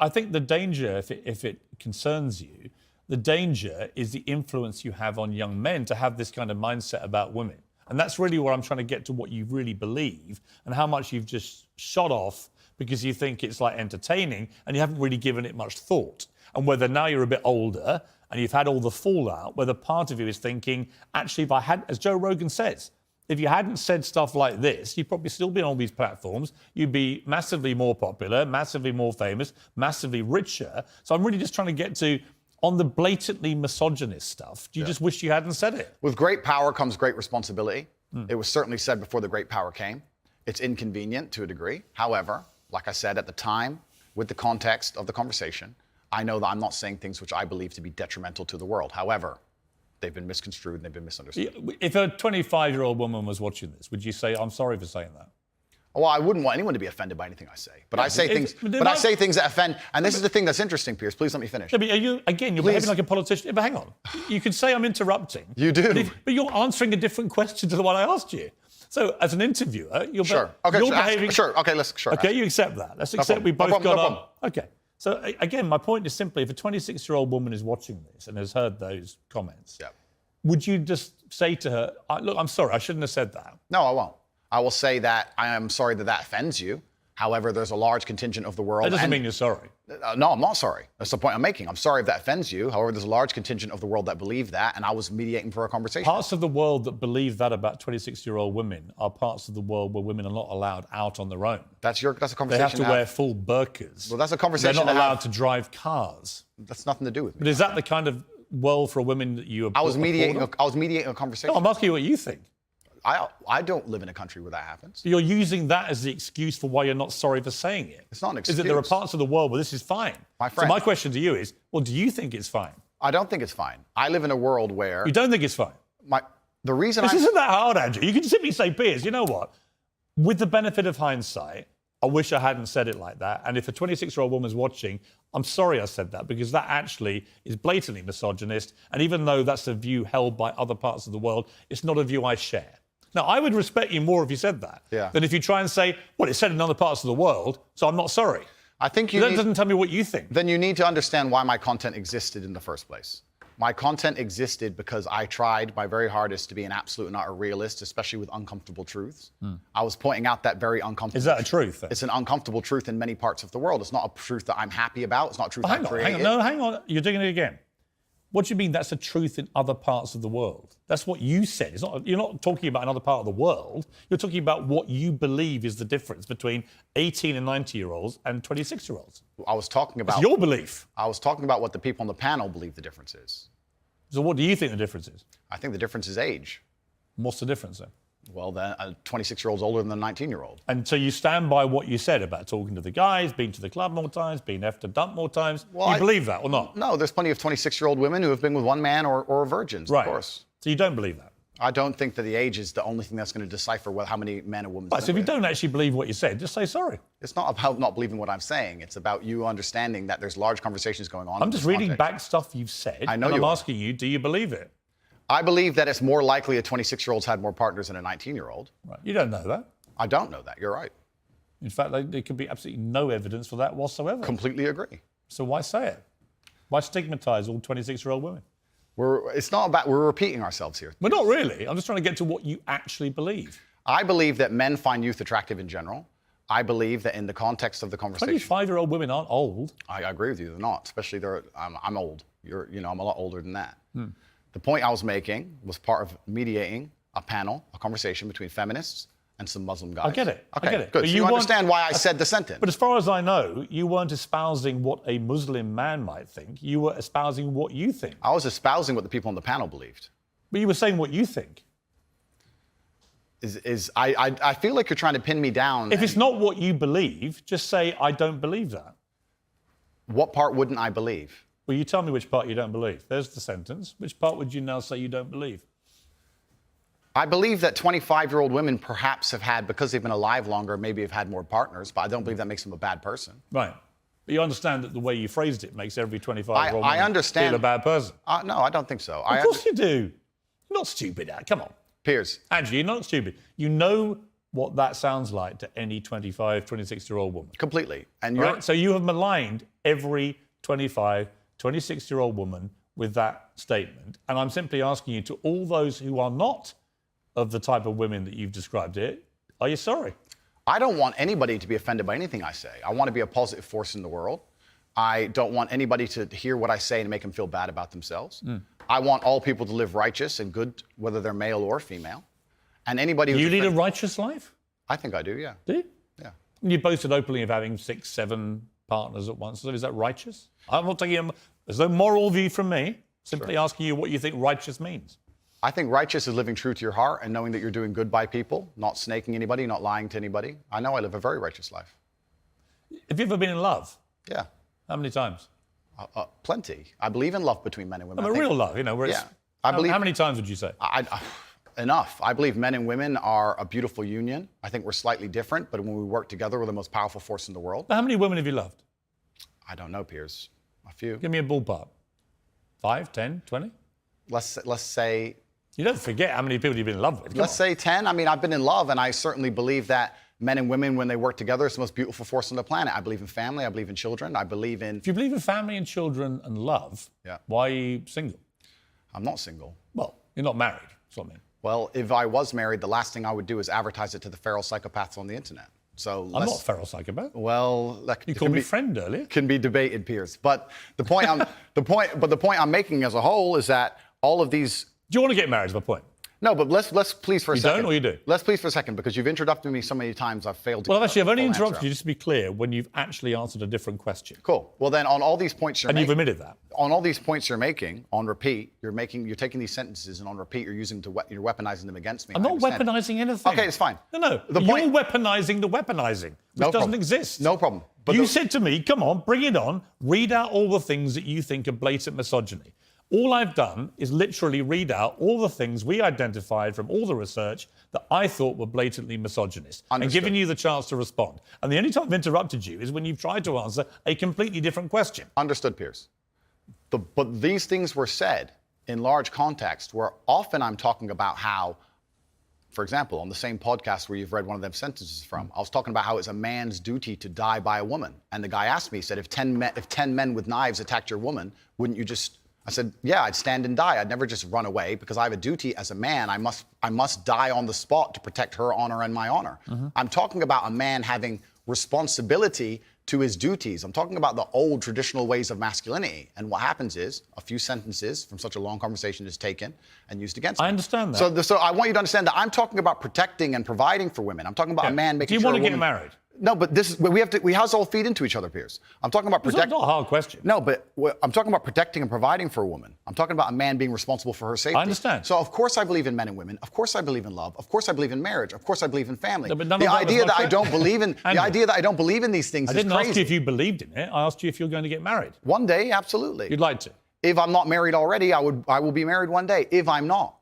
[SPEAKER 1] think the danger, if it concerns you, the danger is the influence you have on young men to have this kind of mindset about women. And that's really where I'm trying to get to what you really believe and how much you've just shot off because you think it's like entertaining and you haven't really given it much thought. And whether now you're a bit older and you've had all the fallout, whether part of you is thinking, actually, if I had, as Joe Rogan says, if you hadn't said stuff like this, you'd probably still be on all these platforms. You'd be massively more popular, massively more famous, massively richer. So I'm really just trying to get to, on the blatantly misogynist stuff, do you just wish you hadn't said it?
[SPEAKER 5] With great power comes great responsibility. It was certainly said before the great power came. It's inconvenient to a degree. However, like I said at the time, with the context of the conversation, I know that I'm not saying things which I believe to be detrimental to the world. However, they've been misconstrued and they've been misunderstood.
[SPEAKER 1] If a 25-year-old woman was watching this, would you say, I'm sorry for saying that?
[SPEAKER 5] Well, I wouldn't want anyone to be offended by anything I say. But I say things that offend. And this is the thing that's interesting, Piers. Please let me finish.
[SPEAKER 1] Yeah, but you're behaving like a politician. But hang on. You could say I'm interrupting.
[SPEAKER 5] You do.
[SPEAKER 1] But you're answering a different question to the one I asked you. So as an interviewer, you're
[SPEAKER 5] behaving... Sure.
[SPEAKER 1] Okay, you accept that. Let's accept we both got up. Okay. So again, my point is simply, if a 26-year-old woman is watching this and has heard those comments, would you just say to her, look, I'm sorry, I shouldn't have said that?
[SPEAKER 5] No, I won't. I will say that I am sorry that offends you. However, there's a large contingent of the world...
[SPEAKER 1] That doesn't mean you're sorry.
[SPEAKER 5] No, I'm not sorry. That's the point I'm making. I'm sorry if that offends you. However, there's a large contingent of the world that believe that, and I was mediating for a conversation.
[SPEAKER 1] Parts of the world that believe that about 26-year-old women are parts of the world where women are not allowed out on their own.
[SPEAKER 5] That's a conversation.
[SPEAKER 1] They have to wear full burqas.
[SPEAKER 5] Well, that's a conversation.
[SPEAKER 1] They're not allowed to drive cars.
[SPEAKER 5] That's nothing to do with me.
[SPEAKER 1] But is that the kind of world for women that you...
[SPEAKER 5] I was mediating a conversation.
[SPEAKER 1] No, I'm asking you what you think.
[SPEAKER 5] I don't live in a country where that happens.
[SPEAKER 1] You're using that as the excuse for why you're not sorry for saying it.
[SPEAKER 5] It's not an excuse.
[SPEAKER 1] Is that there are parts of the world where this is fine?
[SPEAKER 5] My friend.
[SPEAKER 1] So my question to you is, well, do you think it's fine?
[SPEAKER 5] I don't think it's fine. I live in a world where...
[SPEAKER 1] You don't think it's fine? This isn't that hard, Andrew. You can simply say, Piers, you know what? With the benefit of hindsight, I wish I hadn't said it like that. And if a 26-year-old woman's watching, I'm sorry I said that, because that actually is blatantly misogynist. And even though that's a view held by other parts of the world, it's not a view I share. Now, I would respect you more if you said that than if you try and say, well, it's said in other parts of the world, so I'm not sorry.
[SPEAKER 5] I think
[SPEAKER 1] that doesn't tell me what you think.
[SPEAKER 5] Then you need to understand why my content existed in the first place. My content existed because I tried my very hardest to be an absolute and utter realist, especially with uncomfortable truths. I was pointing out that very uncomfortable...
[SPEAKER 1] Is that a truth? Then?
[SPEAKER 5] It's an uncomfortable truth in many parts of the world. It's not a truth that I'm happy about. It's not a truth I created.
[SPEAKER 1] Hang on. You're doing it again. What do you mean that's a truth in other parts of the world? That's what you said. You're not talking about another part of the world. You're talking about what you believe is the difference between 18 and 90-year-olds and 26-year-olds.
[SPEAKER 5] I was talking about...
[SPEAKER 1] It's your belief.
[SPEAKER 5] I was talking about what the people on the panel believe the difference is.
[SPEAKER 1] So what do you think the difference is?
[SPEAKER 5] I think the difference is age.
[SPEAKER 1] What's the difference then?
[SPEAKER 5] Well, then a 26-year-old's older than a 19-year-old.
[SPEAKER 1] And so you stand by what you said about talking to the guys, being to the club more times, being effed and dumped more times. Well, you believe that or not?
[SPEAKER 5] No, there's plenty of 26-year-old women who have been with one man or virgins,
[SPEAKER 1] right.
[SPEAKER 5] Of course.
[SPEAKER 1] So you don't believe that?
[SPEAKER 5] I don't think that the age is the only thing that's going to decipher how many men or women...
[SPEAKER 1] Right, so if you don't actually believe what you said, just say sorry.
[SPEAKER 5] It's not about not believing what I'm saying. It's about you understanding that there's large conversations going on.
[SPEAKER 1] I'm just reading back stuff you've said.
[SPEAKER 5] I know
[SPEAKER 1] and I'm asking you, do you believe it?
[SPEAKER 5] I believe that it's more likely a 26-year-old's had more partners than a 19-year-old.
[SPEAKER 1] Right. You don't know that.
[SPEAKER 5] I don't know that. You're right.
[SPEAKER 1] In fact, there could be absolutely no evidence for that whatsoever.
[SPEAKER 5] Completely agree.
[SPEAKER 1] So why say it? Why stigmatise all 26-year-old women?
[SPEAKER 5] It's not about, we're repeating ourselves here.
[SPEAKER 1] Well, not really. I'm just trying to get to what you actually believe.
[SPEAKER 5] I believe that men find youth attractive in general. I believe that in the context of the conversation,
[SPEAKER 1] 25-year-old women aren't old.
[SPEAKER 5] I agree with you. They're not, especially I'm old. I'm a lot older than that. The point I was making was part of mediating a panel, a conversation between feminists and some Muslim guys.
[SPEAKER 1] I get it.
[SPEAKER 5] Okay,
[SPEAKER 1] I get it.
[SPEAKER 5] good.
[SPEAKER 1] But
[SPEAKER 5] So
[SPEAKER 1] you
[SPEAKER 5] you understand
[SPEAKER 1] want-
[SPEAKER 5] why I said the sentence.
[SPEAKER 1] But as far as I know, you weren't espousing what a Muslim man might think. You were espousing what you think.
[SPEAKER 5] I was espousing what the people on the panel believed.
[SPEAKER 1] But you were saying what you think.
[SPEAKER 5] I feel like you're trying to pin me down.
[SPEAKER 1] If it's not what you believe, just say, I don't believe that.
[SPEAKER 5] What part wouldn't I believe?
[SPEAKER 1] Well, you tell me which part you don't believe. There's the sentence. Which part would you now say you don't believe?
[SPEAKER 5] I believe that 25-year-old women perhaps have had, because they've been alive longer, maybe have had more partners, but I don't believe that makes them a bad person.
[SPEAKER 1] Right. But you understand that the way you phrased it makes every 25-year-old
[SPEAKER 5] I
[SPEAKER 1] woman
[SPEAKER 5] understand.
[SPEAKER 1] feel a bad person.
[SPEAKER 5] No, I don't think so.
[SPEAKER 1] Of course you do. You're not stupid, Ad. Come on.
[SPEAKER 5] Piers.
[SPEAKER 1] Andrew, you're not stupid. You know what that sounds like to any 25, 26-year-old woman.
[SPEAKER 5] Completely. And you're
[SPEAKER 1] Right? So you have maligned every 25, 26-year-old woman with that statement. And I'm simply asking you, to all those who are not of the type of women that you've described it, are you sorry?
[SPEAKER 5] I don't want anybody to be offended by anything I say. I want to be a positive force in the world. I don't want anybody to hear what I say and make them feel bad about themselves. I want all people to live righteous and good, whether they're male or female. And anybody who's
[SPEAKER 1] You lead a righteous life?
[SPEAKER 5] I think I do, yeah.
[SPEAKER 1] Do you?
[SPEAKER 5] Yeah.
[SPEAKER 1] You boasted openly of having 6, 7 partners at once. So is that righteous? I'm not taking there's no moral view from me. Simply asking you what you think righteous means.
[SPEAKER 5] I think righteous is living true to your heart and knowing that you're doing good by people, not snaking anybody, not lying to anybody. I know I live a very righteous life.
[SPEAKER 1] Have you ever been in love?
[SPEAKER 5] Yeah.
[SPEAKER 1] How many times?
[SPEAKER 5] Plenty. I believe in love between men and women.
[SPEAKER 1] I mean, real love, you know, where it's...
[SPEAKER 5] Yeah. I believe...
[SPEAKER 1] How many times would you say?
[SPEAKER 5] Enough. I believe men and women are a beautiful union. I think we're slightly different, but when we work together, we're the most powerful force in the world.
[SPEAKER 1] How many women have you loved?
[SPEAKER 5] I don't know, Piers. A few.
[SPEAKER 1] Give me a ballpark. 5, 10, 20?
[SPEAKER 5] Let's say...
[SPEAKER 1] You don't forget how many people you've been in love with. Come
[SPEAKER 5] Let's
[SPEAKER 1] on.
[SPEAKER 5] say 10. I mean, I've been in love, and I certainly believe that men and women, when they work together, it's the most beautiful force on the planet. I believe in family. I believe in children. I believe in...
[SPEAKER 1] If you believe in family and children and love, why are you single?
[SPEAKER 5] I'm not single.
[SPEAKER 1] Well, you're not married. That's what I mean.
[SPEAKER 5] Well, if I was married, the last thing I would do is advertise it to the feral psychopaths on the internet. So
[SPEAKER 1] I'm not a feral psychopath.
[SPEAKER 5] Well, that
[SPEAKER 1] You called me friend earlier.
[SPEAKER 5] Can be debated, Piers. But the point I'm making as a whole is that all of these...
[SPEAKER 1] Do you want to get married is my point.
[SPEAKER 5] No, but let's please for a second.
[SPEAKER 1] You don't or you do?
[SPEAKER 5] Let's please for a second, because you've interrupted me so many times I've failed to...
[SPEAKER 1] Well, I've only interrupted you, just to be clear, when you've actually answered a different question.
[SPEAKER 5] Cool. Well, then on all these points you're
[SPEAKER 1] And
[SPEAKER 5] making...
[SPEAKER 1] you've admitted that.
[SPEAKER 5] On all these points you're making, on repeat, you're taking these sentences and on repeat you're you're weaponizing them against me.
[SPEAKER 1] I'm not weaponizing anything.
[SPEAKER 5] Okay, it's fine.
[SPEAKER 1] No. You're weaponizing the weaponizing, which doesn't exist.
[SPEAKER 5] No problem. But
[SPEAKER 1] you said to me, come on, bring it on, read out all the things that you think are blatant misogyny. All I've done is literally read out all the things we identified from all the research that I thought were blatantly misogynist.
[SPEAKER 5] Understood.
[SPEAKER 1] And giving you the chance to respond. And the only time I've interrupted you is when you've tried to answer a completely different question.
[SPEAKER 5] Understood, Piers. But these things were said in large context where often I'm talking about how, for example, on the same podcast where you've read one of them sentences from, I was talking about how it's a man's duty to die by a woman. And the guy asked me, he said, if 10 men with knives attacked your woman, wouldn't you just... I said, yeah, I'd stand and die. I'd never just run away, because I have a duty as a man. I must die on the spot to protect her honor and my honor. I'm talking about a man having responsibility to his duties. I'm talking about the old traditional ways of masculinity. And what happens is a few sentences from such a long conversation is taken and used against me.
[SPEAKER 1] I understand that.
[SPEAKER 5] So I want you to understand that I'm talking about protecting and providing for women. I'm talking about a man making sure...
[SPEAKER 1] Do you want to get married?
[SPEAKER 5] No, but we have to all feed into each other, Piers. I'm talking about
[SPEAKER 1] It's not a hard question.
[SPEAKER 5] No, but I'm talking about protecting and providing for a woman. I'm talking about a man being responsible for her safety.
[SPEAKER 1] I understand.
[SPEAKER 5] So of course I believe in men and women. Of course I believe in love. Of course I believe in marriage. Of course I believe in family.
[SPEAKER 1] No, but none
[SPEAKER 5] the
[SPEAKER 1] of that was
[SPEAKER 5] idea
[SPEAKER 1] my
[SPEAKER 5] that I
[SPEAKER 1] question.
[SPEAKER 5] don't believe in the idea that I don't believe in these things
[SPEAKER 1] I
[SPEAKER 5] is
[SPEAKER 1] didn't
[SPEAKER 5] crazy.
[SPEAKER 1] ask you if you believed in it. I asked you if you're going to get married.
[SPEAKER 5] One day, absolutely.
[SPEAKER 1] You'd like to.
[SPEAKER 5] If I'm not married already, I will be married one day. If I'm not,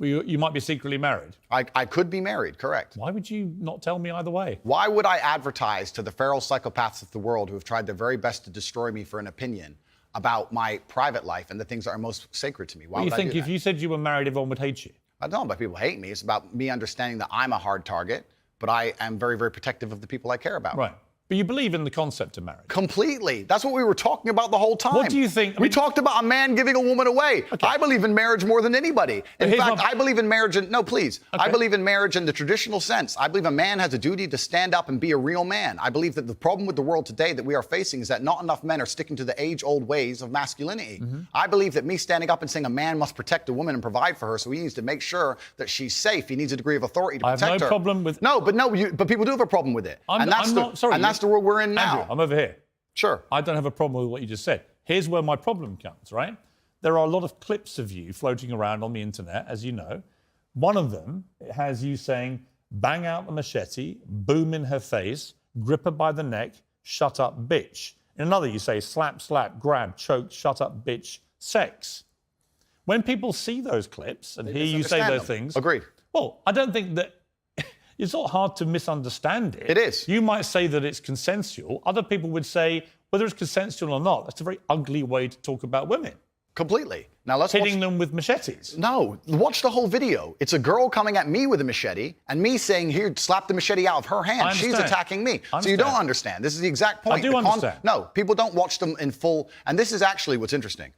[SPEAKER 1] Well, you might be secretly married.
[SPEAKER 5] I could be married, correct.
[SPEAKER 1] Why would you not tell me either way?
[SPEAKER 5] Why would I advertise to the feral psychopaths of the world who have tried their very best to destroy me for an opinion about my private life and the things that are most sacred to me? Why
[SPEAKER 1] Well, you
[SPEAKER 5] would
[SPEAKER 1] think
[SPEAKER 5] I do
[SPEAKER 1] if
[SPEAKER 5] that?
[SPEAKER 1] you said you were married, everyone would hate you?
[SPEAKER 5] I don't know about people hate me. It's about me understanding that I'm a hard target, but I am very, very protective of the people I care about.
[SPEAKER 1] Right. But you believe in the concept of marriage.
[SPEAKER 5] Completely. That's what we were talking about the whole time.
[SPEAKER 1] What do you think?
[SPEAKER 5] We talked about a man giving a woman away.
[SPEAKER 1] Okay.
[SPEAKER 5] I believe in marriage more than anybody. In
[SPEAKER 1] here's
[SPEAKER 5] fact,
[SPEAKER 1] my-
[SPEAKER 5] I believe in marriage no, please.
[SPEAKER 1] Okay.
[SPEAKER 5] I believe in marriage in the traditional sense. I believe a man has a duty to stand up and be a real man. I believe that the problem with the world today that we are facing is that not enough men are sticking to the age-old ways of masculinity.
[SPEAKER 1] Mm-hmm.
[SPEAKER 5] I believe that me standing up and saying a man must protect a woman and provide for her, so he needs to make sure that she's safe. He needs a degree of authority to
[SPEAKER 1] I have
[SPEAKER 5] protect
[SPEAKER 1] no
[SPEAKER 5] her.
[SPEAKER 1] problem with-
[SPEAKER 5] But people do have a problem with it.
[SPEAKER 1] I'm not, sorry.
[SPEAKER 5] And that's the world we're in now.
[SPEAKER 1] Andrew, I'm over here.
[SPEAKER 5] Sure.
[SPEAKER 1] I don't have a problem with what you just said. Here's where my problem comes, right? There are a lot of clips of you floating around on the internet, as you know. One of them has you saying, bang out the machete, boom in her face, grip her by the neck, shut up, bitch. In another, you say, slap, slap, grab, choke, shut up, bitch, sex. When people see those clips and hear you say
[SPEAKER 5] misunderstand
[SPEAKER 1] those
[SPEAKER 5] them.
[SPEAKER 1] things...
[SPEAKER 5] Agreed.
[SPEAKER 1] Well, I don't think that... It's not hard to misunderstand it.
[SPEAKER 5] It is.
[SPEAKER 1] You might say that it's consensual. Other people would say, whether it's consensual or not, that's a very ugly way to talk about women.
[SPEAKER 5] Completely. Now let's
[SPEAKER 1] Hitting
[SPEAKER 5] watch...
[SPEAKER 1] them with machetes.
[SPEAKER 5] No, watch the whole video. It's a girl coming at me with a machete and me saying, here, slap the machete out of her hand.
[SPEAKER 1] I
[SPEAKER 5] She's
[SPEAKER 1] understand.
[SPEAKER 5] attacking me.
[SPEAKER 1] I
[SPEAKER 5] So you don't
[SPEAKER 1] understand.
[SPEAKER 5] understand. This is the exact point.
[SPEAKER 1] I do
[SPEAKER 5] The
[SPEAKER 1] understand.
[SPEAKER 5] No, people don't watch them in full. And this is actually what's interesting.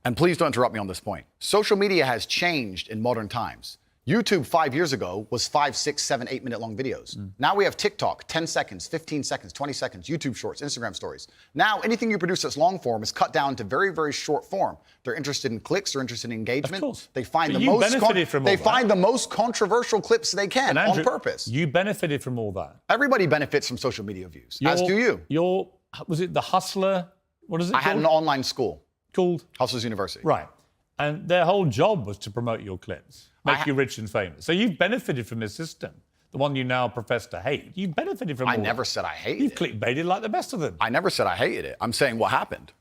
[SPEAKER 5] And please don't interrupt me on this point. Social media has changed in modern times. YouTube 5 years ago was 5, 6, 7, 8 minute long videos. Now we have TikTok, 10 seconds, 15 seconds, 20 seconds, YouTube shorts, Instagram stories. Now anything you produce that's long form is cut down to very, very short form. They're interested in clicks, they're interested in engagement.
[SPEAKER 1] Of course.
[SPEAKER 5] They find
[SPEAKER 1] But
[SPEAKER 5] the
[SPEAKER 1] you
[SPEAKER 5] most
[SPEAKER 1] benefited from all
[SPEAKER 5] they
[SPEAKER 1] that.
[SPEAKER 5] find the most controversial clips they can
[SPEAKER 1] And Andrew,
[SPEAKER 5] on purpose.
[SPEAKER 1] You benefited from all that.
[SPEAKER 5] Everybody benefits from social media views, as do you.
[SPEAKER 1] Was it the Hustler? What is it
[SPEAKER 5] I had an online school,
[SPEAKER 1] called?
[SPEAKER 5] Hustlers University.
[SPEAKER 1] Right. And their whole job was to promote your clips, make you rich and famous. So you've benefited from this system, the one you now profess to hate. You've benefited from
[SPEAKER 5] I
[SPEAKER 1] all
[SPEAKER 5] never
[SPEAKER 1] that.
[SPEAKER 5] said I hated
[SPEAKER 1] You've
[SPEAKER 5] it.
[SPEAKER 1] clickbaited like the best of them.
[SPEAKER 5] I never said I hated it. I'm saying what happened.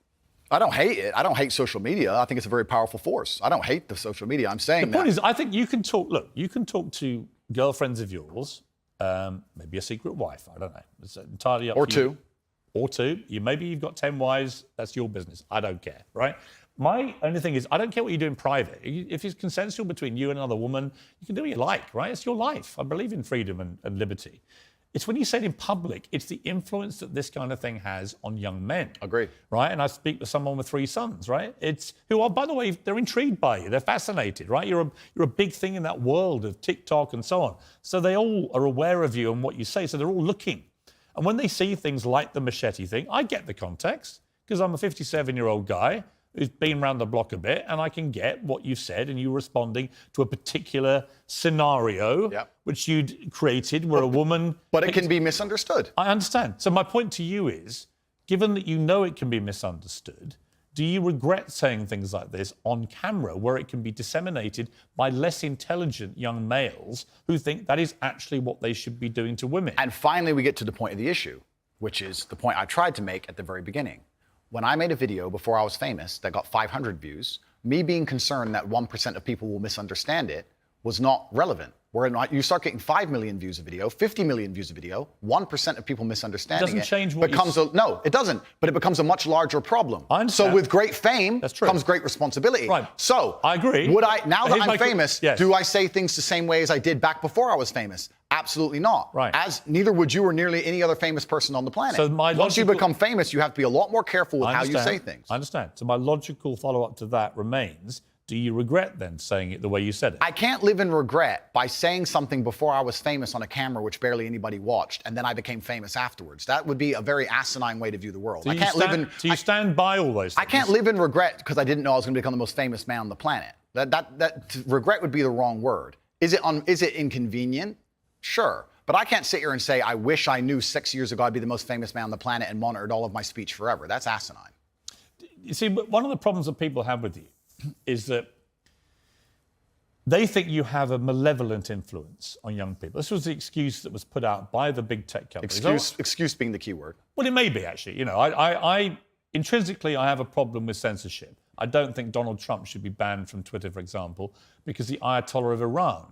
[SPEAKER 5] I don't hate it. I don't hate social media. I think it's a very powerful force. I don't hate the social media. I'm saying
[SPEAKER 1] The point is, I think you can talk. Look, you can talk to girlfriends of yours, maybe a secret wife. I don't know. It's entirely up
[SPEAKER 5] Or
[SPEAKER 1] to you.
[SPEAKER 5] two.
[SPEAKER 1] Or two. Maybe you've got 10 wives. That's your business. I don't care, right? My only thing is, I don't care what you do in private. If it's consensual between you and another woman, you can do what you like, right? It's your life. I believe in freedom and liberty. It's when you say it in public, it's the influence that this kind of thing has on young men.
[SPEAKER 5] Agreed.
[SPEAKER 1] Right? And I speak to someone with 3 sons, right? Who are, by the way, they're intrigued by you. They're fascinated, right? You're a big thing in that world of TikTok and so on. So they all are aware of you and what you say. So they're all looking. And when they see things like the machete thing, I get the context because I'm a 57-year-old guy who's been around the block a bit, and I can get what you've said, and you responding to a particular scenario which you'd created where a woman...
[SPEAKER 5] But it can be misunderstood.
[SPEAKER 1] I understand. So my point to you is, given that you know it can be misunderstood, do you regret saying things like this on camera where it can be disseminated by less intelligent young males who think that is actually what they should be doing to women?
[SPEAKER 5] And finally, we get to the point of the issue, which is the point I tried to make at the very beginning. When I made a video before I was famous that got 500 views, me being concerned that 1% of people will misunderstand it was not relevant. Where you start getting 5 million views a video, 50 million views a video, 1% of people misunderstanding
[SPEAKER 1] Doesn't change what
[SPEAKER 5] becomes no, it doesn't. But it becomes a much larger problem.
[SPEAKER 1] I understand.
[SPEAKER 5] So with great fame
[SPEAKER 1] That's true.
[SPEAKER 5] comes great responsibility.
[SPEAKER 1] Right.
[SPEAKER 5] So
[SPEAKER 1] I agree.
[SPEAKER 5] Would I now that
[SPEAKER 1] Here's my
[SPEAKER 5] I'm famous?
[SPEAKER 1] yes.
[SPEAKER 5] Do I say things the same way as I did back before I was famous? Absolutely not.
[SPEAKER 1] Right.
[SPEAKER 5] As neither would you or nearly any other famous person on the planet.
[SPEAKER 1] So my
[SPEAKER 5] Once you
[SPEAKER 1] logical-
[SPEAKER 5] become famous, you have to be a lot more careful with
[SPEAKER 1] I
[SPEAKER 5] how you
[SPEAKER 1] understand.
[SPEAKER 5] say things.
[SPEAKER 1] I understand. So my logical follow-up to that remains, do you regret then saying it the way you said it?
[SPEAKER 5] I can't live in regret by saying something before I was famous on a camera which barely anybody watched, and then I became famous afterwards. That would be a very asinine way to view the world.
[SPEAKER 1] Do
[SPEAKER 5] I can't live in.
[SPEAKER 1] Do you stand by all those things?
[SPEAKER 5] I can't live in regret because I didn't know I was going to become the most famous man on the planet. Regret would be the wrong word. Is it inconvenient? Sure. But I can't sit here and say, I wish I knew 6 years ago I'd be the most famous man on the planet and monitored all of my speech forever. That's asinine.
[SPEAKER 1] You see, but one of the problems that people have with you is that they think you have a malevolent influence on young people. This was the excuse that was put out by the big tech companies.
[SPEAKER 5] Excuse being the key word.
[SPEAKER 1] Well, it may be, actually. You know, I intrinsically, I have a problem with censorship. I don't think Donald Trump should be banned from Twitter, for example, because the Ayatollah of Iran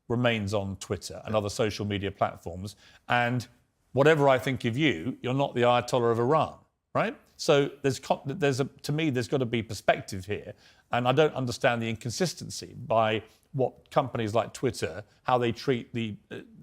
[SPEAKER 1] remains on Twitter and other social media platforms. And whatever I think of you, you're not the Ayatollah of Iran. right? So to me, there's got to be perspective here. And I don't understand the inconsistency by what companies like Twitter, how they treat the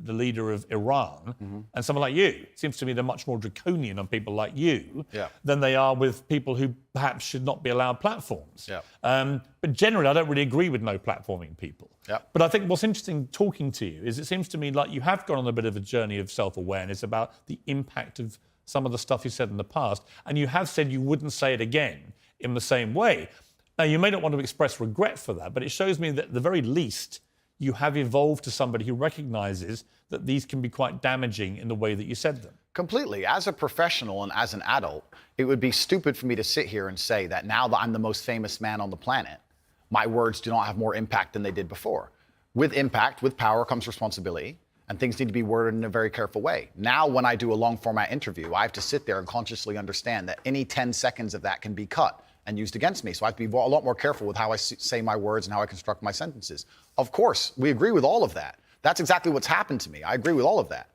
[SPEAKER 1] leader of Iran and someone like you. It seems to me they're much more draconian on people like you than they are with people who perhaps should not be allowed platforms. But generally, I don't really agree with no platforming people. But I think what's interesting talking to you is it seems to me like you have gone on a bit of a journey of self-awareness about the impact of some of the stuff you said in the past, and you have said you wouldn't say it again in the same way. Now, you may not want to express regret for that, but it shows me that at the very least, you have evolved to somebody who recognises that these can be quite damaging in the way that you said them.
[SPEAKER 5] Completely. As a professional and as an adult, it would be stupid for me to sit here and say that now that I'm the most famous man on the planet, my words do not have more impact than they did before. With impact, with power comes responsibility, and things need to be worded in a very careful way. Now, when I do a long format interview, I have to sit there and consciously understand that any 10 seconds of that can be cut and used against me. So I have to be a lot more careful with how I say my words and how I construct my sentences. Of course, we agree with all of that. That's exactly what's happened to me. I agree with all of that.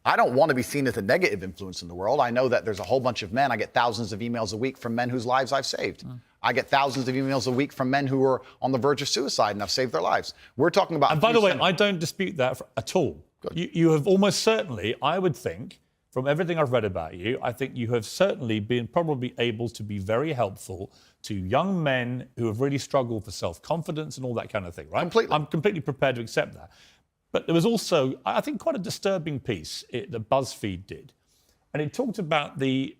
[SPEAKER 5] I don't want to be seen as a negative influence in the world. I know that there's a whole bunch of men. I get thousands of emails a week from men whose lives I've saved. I get thousands of emails a week from men who are on the verge of suicide and I've saved their lives. We're talking about...
[SPEAKER 1] And by the way, I don't dispute that at all. You have almost certainly, I would think, from everything I've read about you, I think you have certainly been probably able to be very helpful to young men who have really struggled for self-confidence and all that kind of thing, right?
[SPEAKER 5] Completely.
[SPEAKER 1] I'm completely prepared to accept that. But there was also, I think, quite a disturbing piece that BuzzFeed did. And it talked about the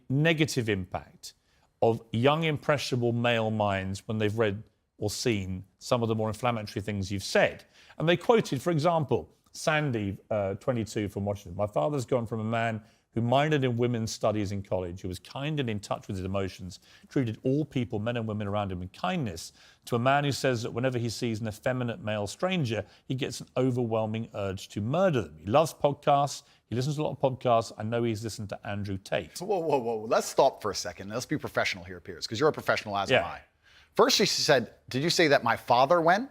[SPEAKER 1] negative impact of young, impressionable male minds when they've read or seen some of the more inflammatory things you've said. And they quoted, for example, Sandy, 22, from Washington. My father's gone from a man who minored in women's studies in college, who was kind and in touch with his emotions, treated all people, men and women around him, with kindness, to a man who says that whenever he sees an effeminate male stranger, he gets an overwhelming urge to murder them. He loves podcasts. He listens to a lot of podcasts. I know he's listened to Andrew Tate.
[SPEAKER 5] Whoa. Let's stop for a second. Let's be professional here, Piers, because you're a professional, as am I. First, she said, did you say that my father went?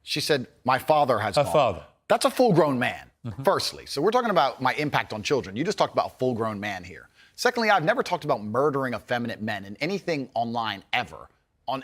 [SPEAKER 5] She said, my father has gone.
[SPEAKER 1] Her father.
[SPEAKER 5] That's a full-grown man, firstly. So we're talking about my impact on children. You just talked about a full-grown man here. Secondly, I've never talked about murdering effeminate men in anything online ever,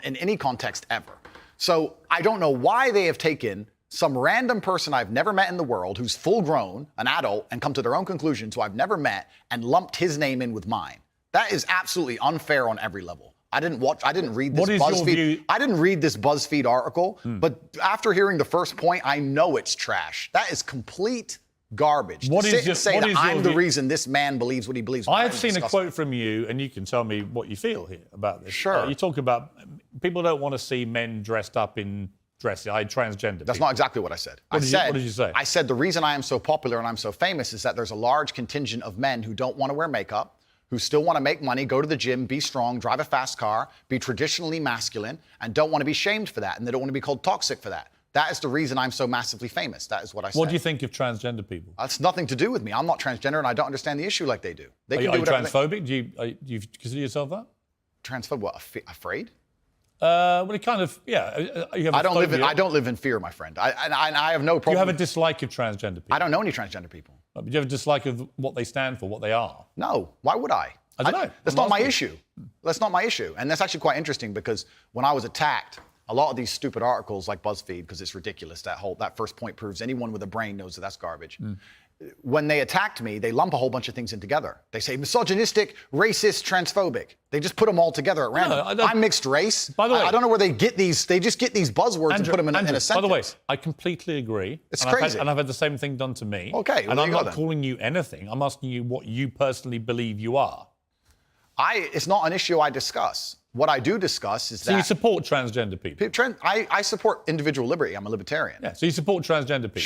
[SPEAKER 5] in any context ever. So I don't know why they have taken some random person I've never met in the world who's full-grown, an adult, and come to their own conclusions who I've never met and lumped his name in with mine. That is absolutely unfair on every level. I didn't read this BuzzFeed. I didn't read this BuzzFeed article, but after hearing the first point, I know it's trash. That is complete garbage. I'm the reason this man believes what he believes.
[SPEAKER 1] I've seen a quote from you, and you can tell me what you feel here about this.
[SPEAKER 5] Sure.
[SPEAKER 1] You talk about people don't want to see men dressed up in dresses. Transgender.
[SPEAKER 5] That's not exactly what I said. What
[SPEAKER 1] did you say?
[SPEAKER 5] I said the reason I am so popular and I'm so famous is that there's a large contingent of men who don't want to wear makeup, who still want to make money, go to the gym, be strong, drive a fast car, be traditionally masculine, and don't want to be shamed for that, and they don't want to be called toxic for that. That is the reason I'm so massively famous. That is what I said.
[SPEAKER 1] What do you think of transgender people?
[SPEAKER 5] That's nothing to do with me. I'm not transgender, and I don't understand the issue like they do.
[SPEAKER 1] Are you transphobic? Do you consider yourself that?
[SPEAKER 5] Transphobic? What, afraid?
[SPEAKER 1] Well, it kind of, yeah. You have
[SPEAKER 5] I don't live in fear, my friend. I have no problem.
[SPEAKER 1] Do you have a dislike of transgender people?
[SPEAKER 5] I don't know any transgender people.
[SPEAKER 1] But do you have a dislike of what they stand for, what they are?
[SPEAKER 5] No. Why would I?
[SPEAKER 1] I don't know.
[SPEAKER 5] That's not my issue. That's not my issue. And that's actually quite interesting because when I was attacked, a lot of these stupid articles like BuzzFeed, because it's ridiculous, that first point proves anyone with a brain knows that that's garbage. When they attacked me, they lump a whole bunch of things in together. They say misogynistic, racist, transphobic. They just put them all together at random. No, I'm mixed race.
[SPEAKER 1] By the way,
[SPEAKER 5] I don't know where they get these. They just get these buzzwords and put them in a sentence.
[SPEAKER 1] By the way, I completely agree.
[SPEAKER 5] It's crazy.
[SPEAKER 1] And I've had the same thing done to me.
[SPEAKER 5] Okay.
[SPEAKER 1] And I'm not calling you anything. I'm asking you what you personally believe you are.
[SPEAKER 5] It's not an issue I discuss. What I do discuss is that...
[SPEAKER 1] So you support transgender people?
[SPEAKER 5] I support individual liberty. I'm a libertarian.
[SPEAKER 1] Yeah, so you support transgender people?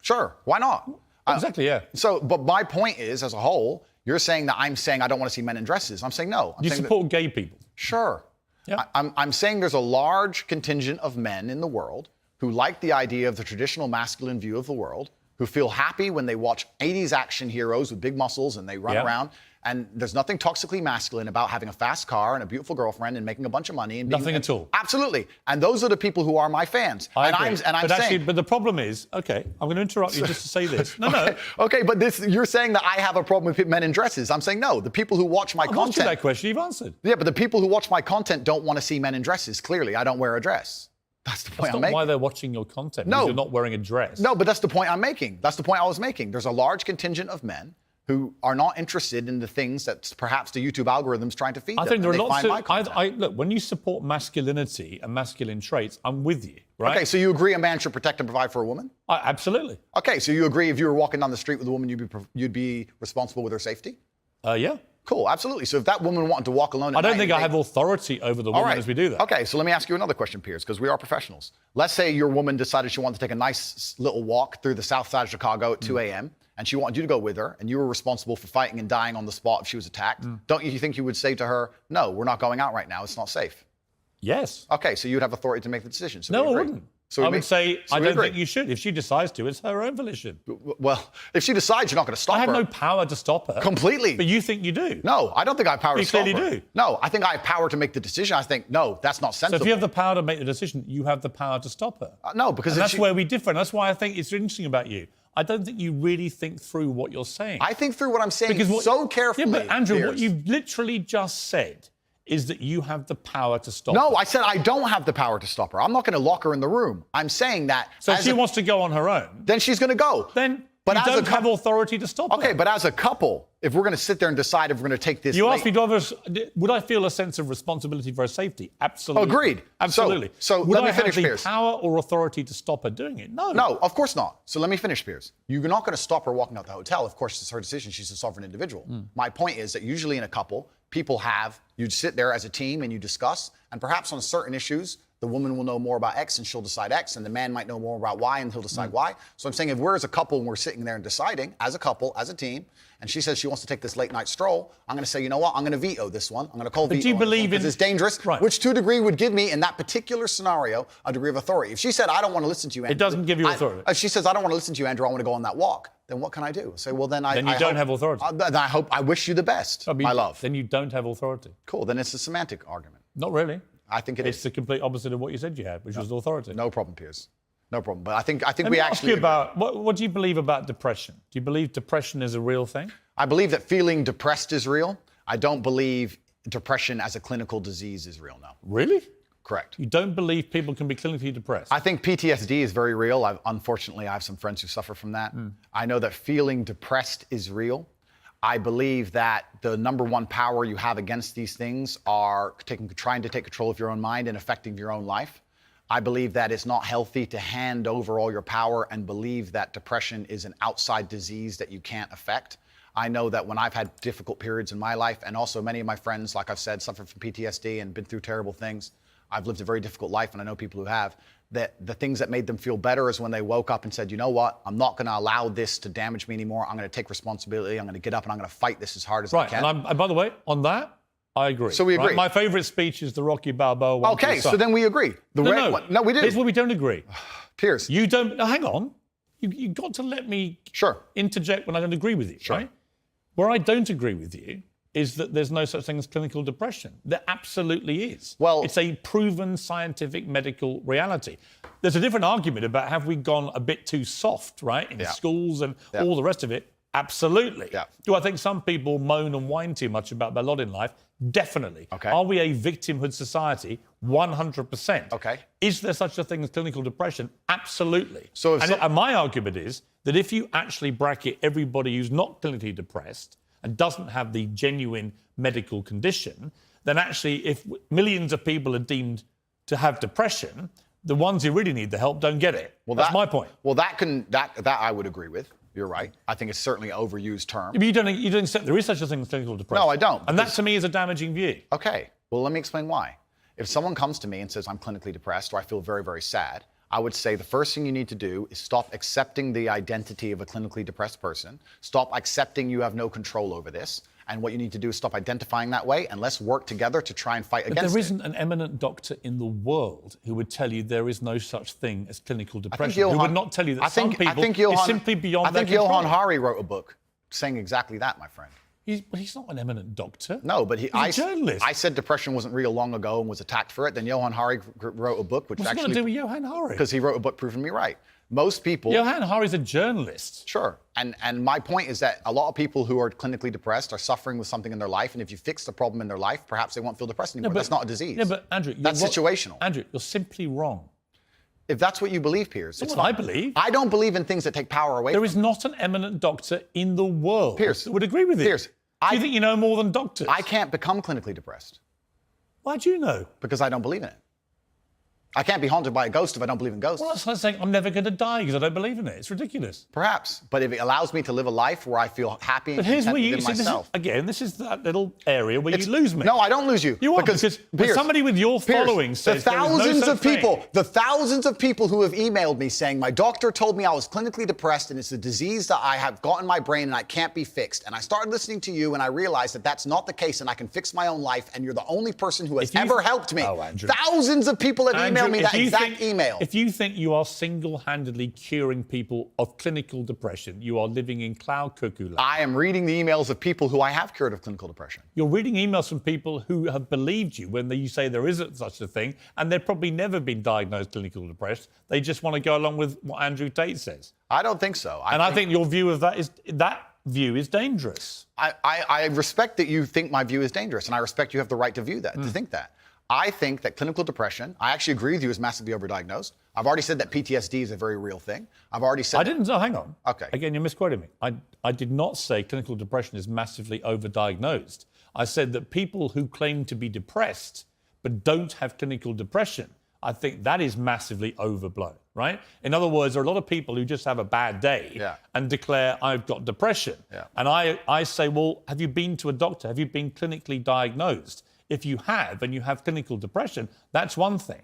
[SPEAKER 5] Sure. Why not?
[SPEAKER 1] Exactly, yeah.
[SPEAKER 5] So, but my point is, as a whole, you're saying that I'm saying I don't want to see men in dresses. I'm saying no.
[SPEAKER 1] You support gay people?
[SPEAKER 5] Sure.
[SPEAKER 1] Yeah.
[SPEAKER 5] I'm saying there's a large contingent of men in the world who like the idea of the traditional masculine view of the world, who feel happy when they watch 80s action heroes with big muscles and they run around. And there's nothing toxically masculine about having a fast car and a beautiful girlfriend and making a bunch of money. And
[SPEAKER 1] Nothing at all.
[SPEAKER 5] Absolutely. And those are the people who are my fans.
[SPEAKER 1] I
[SPEAKER 5] and
[SPEAKER 1] agree.
[SPEAKER 5] I'm
[SPEAKER 1] but
[SPEAKER 5] saying,
[SPEAKER 1] but the problem is, okay, I'm going to interrupt you just to say this. No.
[SPEAKER 5] Okay, but you're saying that I have a problem with men in dresses. I'm saying no. The people who watch my
[SPEAKER 1] I've asked you
[SPEAKER 5] content.
[SPEAKER 1] that question. You've answered.
[SPEAKER 5] Yeah, but the people who watch my content don't want to see men in dresses. Clearly, I don't wear a dress. That's the point
[SPEAKER 1] That's
[SPEAKER 5] I'm
[SPEAKER 1] not
[SPEAKER 5] making.
[SPEAKER 1] why they're watching your content.
[SPEAKER 5] No.
[SPEAKER 1] Because you're not wearing a dress.
[SPEAKER 5] No, but that's the point I'm making. That's the point I was making. There's a large contingent of men who are not interested in the things that perhaps the YouTube algorithm's trying to feed them.
[SPEAKER 1] I think there are lots
[SPEAKER 5] of.
[SPEAKER 1] look, when you support masculinity and masculine traits, I'm with you, right?
[SPEAKER 5] Okay, so you agree a man should protect and provide for a woman?
[SPEAKER 1] Absolutely.
[SPEAKER 5] Okay, so you agree if you were walking down the street with a woman, you'd be responsible with her safety?
[SPEAKER 1] Yeah.
[SPEAKER 5] Cool, absolutely. So if that woman wanted to walk alone at
[SPEAKER 1] I don't
[SPEAKER 5] night
[SPEAKER 1] think I have authority over the woman as we do that.
[SPEAKER 5] Okay, so let me ask you another question, Piers, because we are professionals. Let's say your woman decided she wanted to take a nice little walk through the south side of Chicago at 2 a.m., and she wanted you to go with her, and you were responsible for fighting and dying on the spot if she was attacked. Don't you think you would say to her, no, we're not going out right now, it's not safe?
[SPEAKER 1] Yes.
[SPEAKER 5] Okay, so you'd have authority to make the decision. So
[SPEAKER 1] No,
[SPEAKER 5] we
[SPEAKER 1] I
[SPEAKER 5] agree.
[SPEAKER 1] wouldn't.
[SPEAKER 5] So we
[SPEAKER 1] I would say,
[SPEAKER 5] so
[SPEAKER 1] I
[SPEAKER 5] we
[SPEAKER 1] don't
[SPEAKER 5] agree.
[SPEAKER 1] think you should. If she decides to, it's her own volition.
[SPEAKER 5] Well, if she decides, you're not going to stop
[SPEAKER 1] I have
[SPEAKER 5] her.
[SPEAKER 1] no power to stop her.
[SPEAKER 5] Completely.
[SPEAKER 1] But you think you do.
[SPEAKER 5] No, I don't think I have power
[SPEAKER 1] You
[SPEAKER 5] to stop her.
[SPEAKER 1] clearly do.
[SPEAKER 5] No, I think I have power to make the decision. I think, no, that's not
[SPEAKER 1] So
[SPEAKER 5] sensible.
[SPEAKER 1] if you have the power to make the decision, you have the power to stop her.
[SPEAKER 5] No, because
[SPEAKER 1] And
[SPEAKER 5] if
[SPEAKER 1] that's
[SPEAKER 5] she-
[SPEAKER 1] where we differ. And that's why I think it's interesting about you. I don't think you really think through what you're saying.
[SPEAKER 5] I think through what I'm saying
[SPEAKER 1] Because
[SPEAKER 5] so carefully.
[SPEAKER 1] Yeah, but Andrew, what
[SPEAKER 5] Piers.
[SPEAKER 1] you've literally just said is that you have the power to stop
[SPEAKER 5] No,
[SPEAKER 1] her.
[SPEAKER 5] I said I don't have the power to stop her. I'm not going to lock her in the room. I'm saying that.
[SPEAKER 1] So if
[SPEAKER 5] as
[SPEAKER 1] she
[SPEAKER 5] a-
[SPEAKER 1] wants to go on her own,
[SPEAKER 5] then she's going to go.
[SPEAKER 1] then
[SPEAKER 5] But
[SPEAKER 1] you
[SPEAKER 5] as a
[SPEAKER 1] don't have authority to stop
[SPEAKER 5] Okay,
[SPEAKER 1] her.
[SPEAKER 5] but as a couple, if we're going to sit there and decide if we're going to take this.
[SPEAKER 1] You asked me, would I feel a sense of responsibility for her safety? Absolutely.
[SPEAKER 5] Agreed.
[SPEAKER 1] Absolutely.
[SPEAKER 5] So
[SPEAKER 1] would
[SPEAKER 5] let me
[SPEAKER 1] I
[SPEAKER 5] finish,
[SPEAKER 1] have the
[SPEAKER 5] Piers.
[SPEAKER 1] power or authority to stop her doing it? No.
[SPEAKER 5] No, of course not. So let me finish, Piers. You're not going to stop her walking out the hotel. Of course, it's her decision. She's a sovereign individual. My point is that usually in a couple, you'd sit there as a team and you discuss, and perhaps on certain issues, the woman will know more about X and she'll decide X, and the man might know more about Y and he'll decide Y. So I'm saying if we're as a couple and we're sitting there and deciding, as a couple, as a team, and she says she wants to take this late night stroll, I'm going to say, you know what, I'm going to veto this one. I'm going to call veto
[SPEAKER 1] do you
[SPEAKER 5] on this one
[SPEAKER 1] believe
[SPEAKER 5] because
[SPEAKER 1] in-
[SPEAKER 5] it's dangerous,
[SPEAKER 1] Right.
[SPEAKER 5] which to a degree would give me, in that particular scenario, a degree of authority. If she said, I don't want to listen to you, Andrew.
[SPEAKER 1] It doesn't give you authority.
[SPEAKER 5] If she says, I don't want to listen to you, Andrew, I want to go on that walk, then what can I do? Say, well, then
[SPEAKER 1] Then you don't have authority.
[SPEAKER 5] Then I wish you the best, my love.
[SPEAKER 1] Then you don't have authority.
[SPEAKER 5] Cool, then it's a semantic argument.
[SPEAKER 1] Not really.
[SPEAKER 5] I think
[SPEAKER 1] It's
[SPEAKER 5] is.
[SPEAKER 1] the complete opposite of what you said you had, which was authority.
[SPEAKER 5] No problem, Piers. No problem. But I think
[SPEAKER 1] Let
[SPEAKER 5] we
[SPEAKER 1] me ask
[SPEAKER 5] actually.
[SPEAKER 1] you about, what do you believe about depression? Do you believe depression is a real thing?
[SPEAKER 5] I believe that feeling depressed is real. I don't believe depression as a clinical disease is real, no.
[SPEAKER 1] Really?
[SPEAKER 5] Correct.
[SPEAKER 1] You don't believe people can be clinically depressed?
[SPEAKER 5] I think PTSD is very real. Unfortunately, I have some friends who suffer from that. I know that feeling depressed is real. I believe that the number one power you have against these things are trying to take control of your own mind and affecting your own life. I believe that it's not healthy to hand over all your power and believe that depression is an outside disease that you can't affect. I know that when I've had difficult periods in my life, and also many of my friends, like I've said, suffer from PTSD and been through terrible things. I've lived a very difficult life, and I know people who have, that the things that made them feel better is when they woke up and said, you know what, I'm not going to allow this to damage me anymore. I'm going to take responsibility. I'm going to get up and I'm going to fight this as hard as I
[SPEAKER 1] Right,
[SPEAKER 5] can.
[SPEAKER 1] and by the way, on that, I agree.
[SPEAKER 5] So we
[SPEAKER 1] right?
[SPEAKER 5] agree.
[SPEAKER 1] My favourite speech is the Rocky Balboa one. to
[SPEAKER 5] Okay,
[SPEAKER 1] the
[SPEAKER 5] so
[SPEAKER 1] sun.
[SPEAKER 5] then we agree. No, we do.
[SPEAKER 1] Here's where we don't agree.
[SPEAKER 5] Piers.
[SPEAKER 1] You don't. No, hang on. You got to let me
[SPEAKER 5] Sure.
[SPEAKER 1] interject when I don't agree with you.
[SPEAKER 5] Sure.
[SPEAKER 1] Right? Where I don't agree with you is that there's no such thing as clinical depression. There absolutely is.
[SPEAKER 5] Well-
[SPEAKER 1] it's a proven scientific medical reality. There's a different argument about have we gone a bit too soft, right, in
[SPEAKER 5] Yeah.
[SPEAKER 1] schools and
[SPEAKER 5] Yeah.
[SPEAKER 1] all the rest of it. Absolutely.
[SPEAKER 5] Yeah.
[SPEAKER 1] Do I think some people moan and whine too much about their lot in life? Definitely.
[SPEAKER 5] Okay.
[SPEAKER 1] Are we a victimhood society? 100%.
[SPEAKER 5] Okay.
[SPEAKER 1] Is there such a thing as clinical depression? Absolutely.
[SPEAKER 5] So if
[SPEAKER 1] and my argument is that if you actually bracket everybody who's not clinically depressed and doesn't have the genuine medical condition, then actually if millions of people are deemed to have depression, the ones who really need the help don't get it.
[SPEAKER 5] Well,
[SPEAKER 1] That's my point.
[SPEAKER 5] Well, that I would agree with. You're right. I think it's certainly an overused term.
[SPEAKER 1] But you don't accept there is such a thing as clinical depression.
[SPEAKER 5] No, I don't,
[SPEAKER 1] And that
[SPEAKER 5] because-
[SPEAKER 1] to me is a damaging view.
[SPEAKER 5] Okay, well, let me explain why. If someone comes to me and says, I'm clinically depressed or I feel very, very sad, I would say the first thing you need to do is stop accepting the identity of a clinically depressed person. Stop accepting you have no control over this. And what you need to do is stop identifying that way, and let's work together to try and fight against it.
[SPEAKER 1] There isn't an eminent doctor in the world who would tell you there is no such thing as clinical depression. Who would not tell you that some people is simply beyond their control.
[SPEAKER 5] Johann Hari wrote a book saying exactly that, my friend.
[SPEAKER 1] He's not an eminent doctor.
[SPEAKER 5] No, but
[SPEAKER 1] he's a journalist.
[SPEAKER 5] I said depression wasn't real long ago and was attacked for it. Then Johann Hari wrote a book, which
[SPEAKER 1] What's it got to do with Johann Hari?
[SPEAKER 5] Because he wrote a book proving me right. Most people...
[SPEAKER 1] Johann Hari's a journalist.
[SPEAKER 5] Sure. And my point is that a lot of people who are clinically depressed are suffering with something in their life, and if you fix the problem in their life, perhaps they won't feel depressed anymore. That's not a disease.
[SPEAKER 1] Yeah, but Andrew...
[SPEAKER 5] That's situational.
[SPEAKER 1] Andrew, you're simply wrong.
[SPEAKER 5] If that's what you believe, Piers,
[SPEAKER 1] it's what I believe.
[SPEAKER 5] I don't believe in things that take power away.
[SPEAKER 1] There is not an eminent doctor in the world
[SPEAKER 5] Piers,
[SPEAKER 1] that would agree with you.
[SPEAKER 5] Piers,
[SPEAKER 1] do you think you know more than doctors?
[SPEAKER 5] I can't become clinically depressed.
[SPEAKER 1] Why do you know?
[SPEAKER 5] Because I don't believe in it. I can't be haunted by a ghost if I don't believe in ghosts.
[SPEAKER 1] Well, that's like saying I'm never going to die because I don't believe in it. It's ridiculous.
[SPEAKER 5] Perhaps, but if it allows me to live a life where I feel happy and content within myself.
[SPEAKER 1] This is that little area where you lose me.
[SPEAKER 5] No, I don't lose you.
[SPEAKER 1] You are, because Piers, somebody with your following says
[SPEAKER 5] the thousands of people who have emailed me saying my doctor told me I was clinically depressed and it's a disease that I have got in my brain and I can't be fixed. And I started listening to you and I realized that that's not the case and I can fix my own life and you're the only person who has ever helped me.
[SPEAKER 1] Oh, Andrew.
[SPEAKER 5] Thousands of people have emailed me that exact email.
[SPEAKER 1] If you think you are single-handedly curing people of clinical depression, you are living in cloud cuckoo land.
[SPEAKER 5] I am reading the emails of people who I have cured of clinical depression.
[SPEAKER 1] You're reading emails from people who have believed you when you say there isn't such a thing, and they've probably never been diagnosed clinically depressed. They just want to go along with what Andrew Tate says.
[SPEAKER 5] I don't think so.
[SPEAKER 1] I think your view of that is dangerous.
[SPEAKER 5] I respect that you think my view is dangerous, and I respect you have the right to view that, to think that. I think that clinical depression, I actually agree with you, is massively overdiagnosed. I've already said that PTSD is a very real thing. I've already said... hang on. Okay.
[SPEAKER 1] Again, you're misquoting me. I did not say clinical depression is massively overdiagnosed. I said that people who claim to be depressed but don't have clinical depression, I think that is massively overblown, right? In other words, there are a lot of people who just have a bad day and declare, I've got depression.
[SPEAKER 5] Yeah.
[SPEAKER 1] And I say, well, have you been to a doctor? Have you been clinically diagnosed? If you have, and you have clinical depression, that's one thing.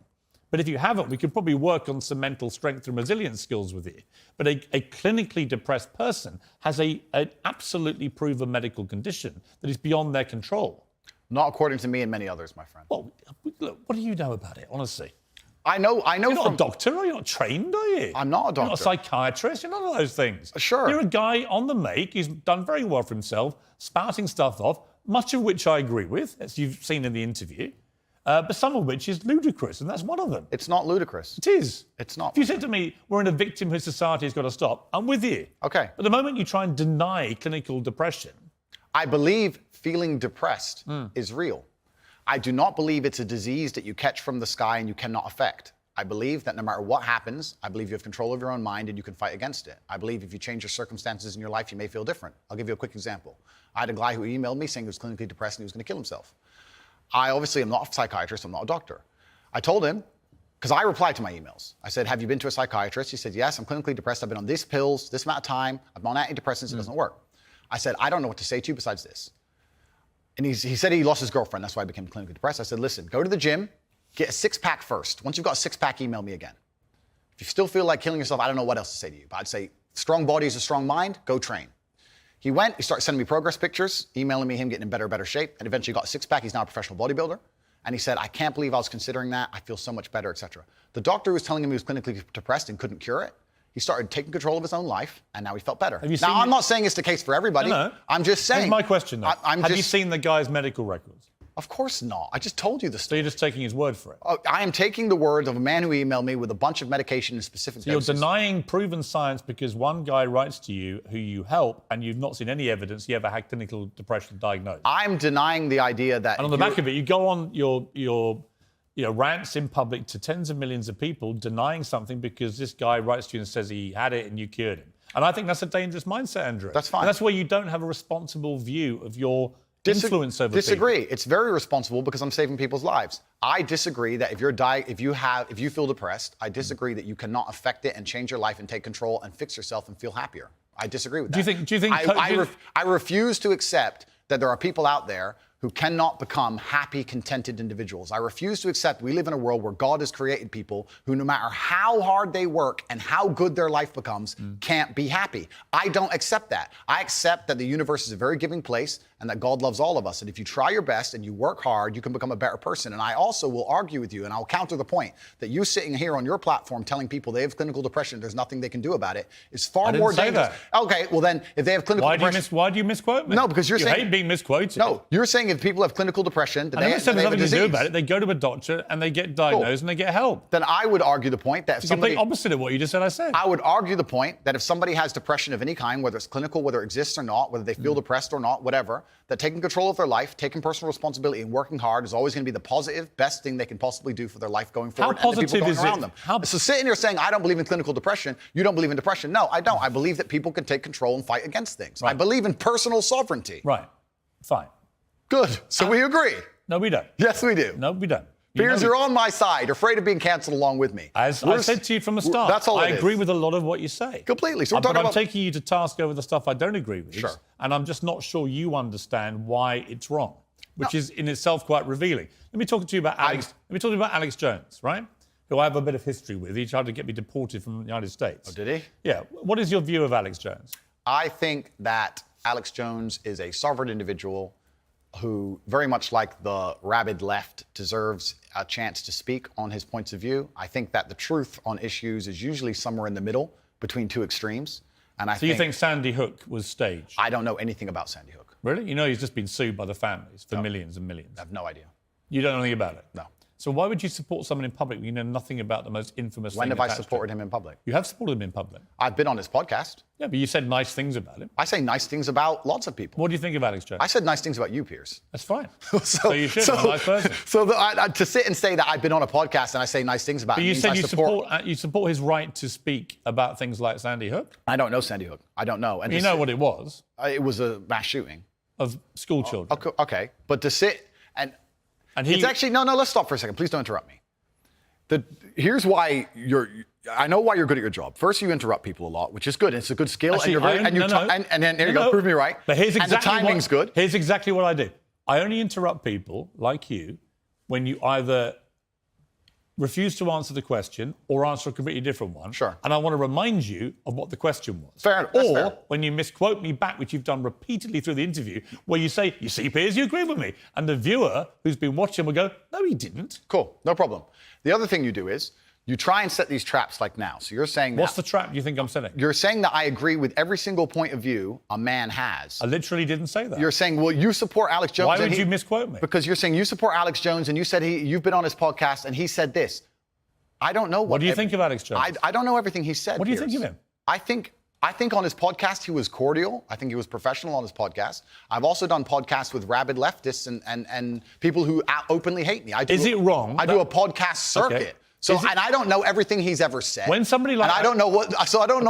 [SPEAKER 1] But if you haven't, we could probably work on some mental strength and resilience skills with you. But a clinically depressed person has an absolutely proven medical condition that is beyond their control.
[SPEAKER 5] Not according to me and many others, my friend.
[SPEAKER 1] Well, look, what do you know about it, honestly?
[SPEAKER 5] I know.
[SPEAKER 1] You're not a doctor, are you? You're not trained, are you?
[SPEAKER 5] I'm not a doctor.
[SPEAKER 1] You're not a psychiatrist. You're none of those things.
[SPEAKER 5] Sure.
[SPEAKER 1] You're a guy on the make. He's done very well for himself, spouting stuff off, much of which I agree with, as you've seen in the interview, but some of which is ludicrous, and that's one of them.
[SPEAKER 5] It's not ludicrous.
[SPEAKER 1] It is.
[SPEAKER 5] It's not.
[SPEAKER 1] If you said to me, we're in a victimhood society, it's got to stop, I'm with you.
[SPEAKER 5] Okay.
[SPEAKER 1] But the moment you try and deny clinical depression...
[SPEAKER 5] I believe feeling depressed is real. I do not believe it's a disease that you catch from the sky and you cannot affect. I believe that no matter what happens, I believe you have control of your own mind and you can fight against it. I believe if you change your circumstances in your life, you may feel different. I'll give you a quick example. I had a guy who emailed me saying he was clinically depressed and he was going to kill himself. I obviously am not a psychiatrist, I'm not a doctor. I told him, because I replied to my emails. I said, have you been to a psychiatrist? He said, yes, I'm clinically depressed. I've been on these pills, this amount of time. I'm on antidepressants, it doesn't work. I said, I don't know what to say to you besides this. And he said he lost his girlfriend, that's why he became clinically depressed. I said, listen, go to the gym, get a six-pack first. Once you've got a six-pack, email me again. If you still feel like killing yourself, I don't know what else to say to you. But I'd say, strong body is a strong mind, go train. He went, he started sending me progress pictures, emailing me him getting in better shape, and eventually got a six-pack. He's now a professional bodybuilder. And he said, I can't believe I was considering that. I feel so much better, etc. The doctor was telling him he was clinically depressed and couldn't cure it. He started taking control of his own life, and now he felt better. Now, I'm not saying it's the case for everybody.
[SPEAKER 1] No.
[SPEAKER 5] I'm just saying.
[SPEAKER 1] Here's my question, though. Have you seen the guy's medical records?
[SPEAKER 5] Of course not. I just told you the
[SPEAKER 1] So
[SPEAKER 5] story.
[SPEAKER 1] you're just taking his word for it?
[SPEAKER 5] Oh, I am taking the word of a man who emailed me with a bunch of medication in specific doses.
[SPEAKER 1] You're denying proven science because one guy writes to you who you help and you've not seen any evidence he ever had clinical depression diagnosed.
[SPEAKER 5] I'm denying the idea that...
[SPEAKER 1] And on the back of it, you go on your rants in public to tens of millions of people denying something because this guy writes to you and says he had it and you cured him. And I think that's a dangerous mindset, Andrew.
[SPEAKER 5] That's fine.
[SPEAKER 1] And that's where you don't have a responsible view of your influence over
[SPEAKER 5] Disagree.
[SPEAKER 1] people.
[SPEAKER 5] It's very responsible because I'm saving people's lives. I disagree that if you feel depressed, I disagree that you cannot affect it and change your life and take control and fix yourself and feel happier. I disagree with that.
[SPEAKER 1] Do you think
[SPEAKER 5] I refuse to accept that there are people out there who cannot become happy, contented individuals. I refuse to accept we live in a world where God has created people who, no matter how hard they work and how good their life becomes, can't be happy. I don't accept that. I accept that the universe is a very giving place and that God loves all of us. And if you try your best and you work hard, you can become a better person. And I also will argue with you, and I'll counter the point, that you sitting here on your platform telling people they have clinical depression, there's nothing they can do about it, is far more dangerous.
[SPEAKER 1] That.
[SPEAKER 5] Okay, well then, if they have clinical depression...
[SPEAKER 1] Why do you misquote me?
[SPEAKER 5] No, because you're saying...
[SPEAKER 1] You hate being misquoted.
[SPEAKER 5] No, you're saying if people have clinical depression, then
[SPEAKER 1] I
[SPEAKER 5] they
[SPEAKER 1] never said
[SPEAKER 5] have
[SPEAKER 1] nothing
[SPEAKER 5] a
[SPEAKER 1] to do
[SPEAKER 5] disease.
[SPEAKER 1] about it. They go to a doctor and they get diagnosed and they get help.
[SPEAKER 5] Then I would argue the point that if
[SPEAKER 1] It's the
[SPEAKER 5] somebody...
[SPEAKER 1] complete opposite of what you just said I said.
[SPEAKER 5] I would argue the point that if somebody has depression of any kind, whether it's clinical, whether it exists or not, whether they feel depressed or not, whatever, that taking control of their life, taking personal responsibility and working hard is always going to be the positive, best thing they can possibly do for their life going forward.
[SPEAKER 1] How
[SPEAKER 5] and the people
[SPEAKER 1] positive
[SPEAKER 5] going
[SPEAKER 1] is
[SPEAKER 5] around
[SPEAKER 1] it?
[SPEAKER 5] them. So sitting here saying, I don't believe in clinical depression, you don't believe in depression. No, I don't. I believe that people can take control and fight against things.
[SPEAKER 1] Right.
[SPEAKER 5] I believe in personal sovereignty.
[SPEAKER 1] Right. Fine.
[SPEAKER 5] Good. So we agree.
[SPEAKER 1] No, we don't.
[SPEAKER 5] Yes, we do.
[SPEAKER 1] No, we don't.
[SPEAKER 5] Piers, you're on my side. You're afraid of being cancelled along with me.
[SPEAKER 1] As I said to you from the start,
[SPEAKER 5] That's all
[SPEAKER 1] I
[SPEAKER 5] it is.
[SPEAKER 1] agree with a lot of what you say.
[SPEAKER 5] Completely. So we're
[SPEAKER 1] But
[SPEAKER 5] talking
[SPEAKER 1] I'm
[SPEAKER 5] about...
[SPEAKER 1] taking you to task over the stuff I don't agree with.
[SPEAKER 5] Sure.
[SPEAKER 1] And I'm just not sure you understand why it's wrong, which is in itself quite revealing. Let me talk to you about Alex. Let me talk to you about Alex Jones, right? Who I have a bit of history with. He tried to get me deported from the United States.
[SPEAKER 5] Oh, did he?
[SPEAKER 1] Yeah. What is your view of Alex Jones?
[SPEAKER 5] I think that Alex Jones is a sovereign individual who, very much like the rabid left, deserves a chance to speak on his points of view. I think that the truth on issues is usually somewhere in the middle between two extremes. And
[SPEAKER 1] So you think Sandy Hook was staged?
[SPEAKER 5] I don't know anything about Sandy Hook.
[SPEAKER 1] Really? You know he's just been sued by the families for millions and millions.
[SPEAKER 5] I have no idea.
[SPEAKER 1] You don't know anything about it?
[SPEAKER 5] No.
[SPEAKER 1] So why would you support someone in public when you know nothing about the most infamous
[SPEAKER 5] When
[SPEAKER 1] thing
[SPEAKER 5] have I
[SPEAKER 1] attached to
[SPEAKER 5] supported him in public?
[SPEAKER 1] You have supported him in public.
[SPEAKER 5] I've been on his podcast.
[SPEAKER 1] Yeah, but you said nice things about him.
[SPEAKER 5] I say nice things about lots of people.
[SPEAKER 1] What do you think of Alex Jones?
[SPEAKER 5] I said nice things about you, Piers.
[SPEAKER 1] That's fine. So you should. I'm a nice person.
[SPEAKER 5] So to sit and say that I've been on a podcast and I say nice things about
[SPEAKER 1] But
[SPEAKER 5] him
[SPEAKER 1] you
[SPEAKER 5] means
[SPEAKER 1] said
[SPEAKER 5] I
[SPEAKER 1] you support his right to speak about things like Sandy Hook.
[SPEAKER 5] I don't know Sandy Hook. I don't know. And
[SPEAKER 1] You know what it was
[SPEAKER 5] it was a mass shooting.
[SPEAKER 1] of school children.
[SPEAKER 5] Okay, but to sit and
[SPEAKER 1] he,
[SPEAKER 5] it's actually no. Let's stop for a second. Please don't interrupt me. Here's why I know why you're good at your job. First, you interrupt people a lot, which is good. It's a good skill,
[SPEAKER 1] Actually,
[SPEAKER 5] and then there you go. Prove me right.
[SPEAKER 1] But here's exactly
[SPEAKER 5] and the timing's good.
[SPEAKER 1] Here's exactly what I do. I only interrupt people like you when you either refuse to answer the question or answer a completely different one.
[SPEAKER 5] Sure.
[SPEAKER 1] And I want to remind you of what the question was.
[SPEAKER 5] Fair enough. That's
[SPEAKER 1] Or
[SPEAKER 5] fair.
[SPEAKER 1] when you misquote me back, which you've done repeatedly through the interview, where you say, you see, Piers, you agree with me. And the viewer who's been watching will go, no, he didn't.
[SPEAKER 5] Cool, no problem. The other thing you do is you try and set these traps like now. So you're saying
[SPEAKER 1] What's the trap you think I'm setting?
[SPEAKER 5] You're saying that I agree with every single point of view a man has.
[SPEAKER 1] I literally didn't say that.
[SPEAKER 5] You're saying, well, you support Alex Jones.
[SPEAKER 1] Why would you misquote me?
[SPEAKER 5] Because you're saying you support Alex Jones and you said you've been on his podcast and he said this. I don't know
[SPEAKER 1] What do you think of Alex Jones?
[SPEAKER 5] I don't know everything he said.
[SPEAKER 1] What do you
[SPEAKER 5] Piers.
[SPEAKER 1] think of him?
[SPEAKER 5] I think on his podcast he was cordial. I think he was professional on his podcast. I've also done podcasts with rabid leftists and people who openly hate me.
[SPEAKER 1] Is it wrong?
[SPEAKER 5] I do a podcast circuit.
[SPEAKER 1] Okay.
[SPEAKER 5] So and I don't know everything he's ever said.
[SPEAKER 1] When somebody like
[SPEAKER 5] and I don't know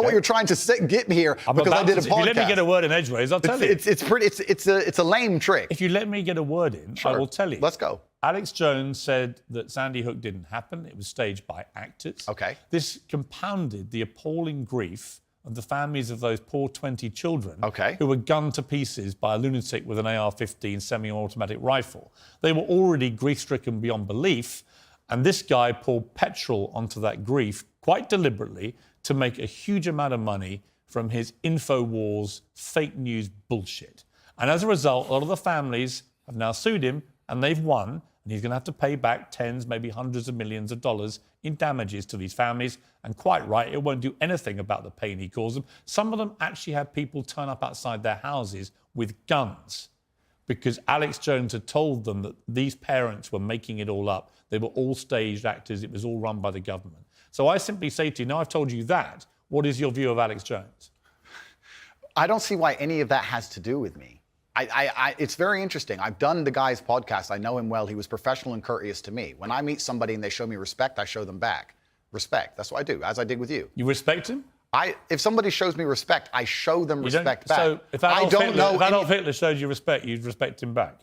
[SPEAKER 5] what you're trying to get me here because I did a podcast.
[SPEAKER 1] If you let me get a word in edgeways, I'll tell you.
[SPEAKER 5] It's a lame trick.
[SPEAKER 1] If you let me get a word in, I will tell you.
[SPEAKER 5] Let's go.
[SPEAKER 1] Alex Jones said that Sandy Hook didn't happen. It was staged by actors.
[SPEAKER 5] Okay.
[SPEAKER 1] This compounded the appalling grief of the families of those poor 20 children who were gunned to pieces by a lunatic with an AR-15 semi-automatic rifle. They were already grief-stricken beyond belief, and this guy poured petrol onto that grief quite deliberately to make a huge amount of money from his InfoWars fake news bullshit. And as a result, a lot of the families have now sued him, and they've won, and he's going to have to pay back tens, maybe hundreds of millions of dollars in damages to these families. And quite right, it won't do anything about the pain he caused them. Some of them actually had people turn up outside their houses with guns because Alex Jones had told them that these parents were making it all up. They were all staged actors. It was all run by the government. So I simply say to you, now I've told you that, what is your view of Alex Jones?
[SPEAKER 5] I don't see why any of that has to do with me. It's very interesting. I've done the guy's podcast. I know him well. He was professional and courteous to me. When I meet somebody and they show me respect, I show them back. Respect. That's what I do, as I did with you.
[SPEAKER 1] You respect him?
[SPEAKER 5] If somebody shows me respect, I show them respect back.
[SPEAKER 1] So if Adolf Hitler showed you respect, you'd respect him back?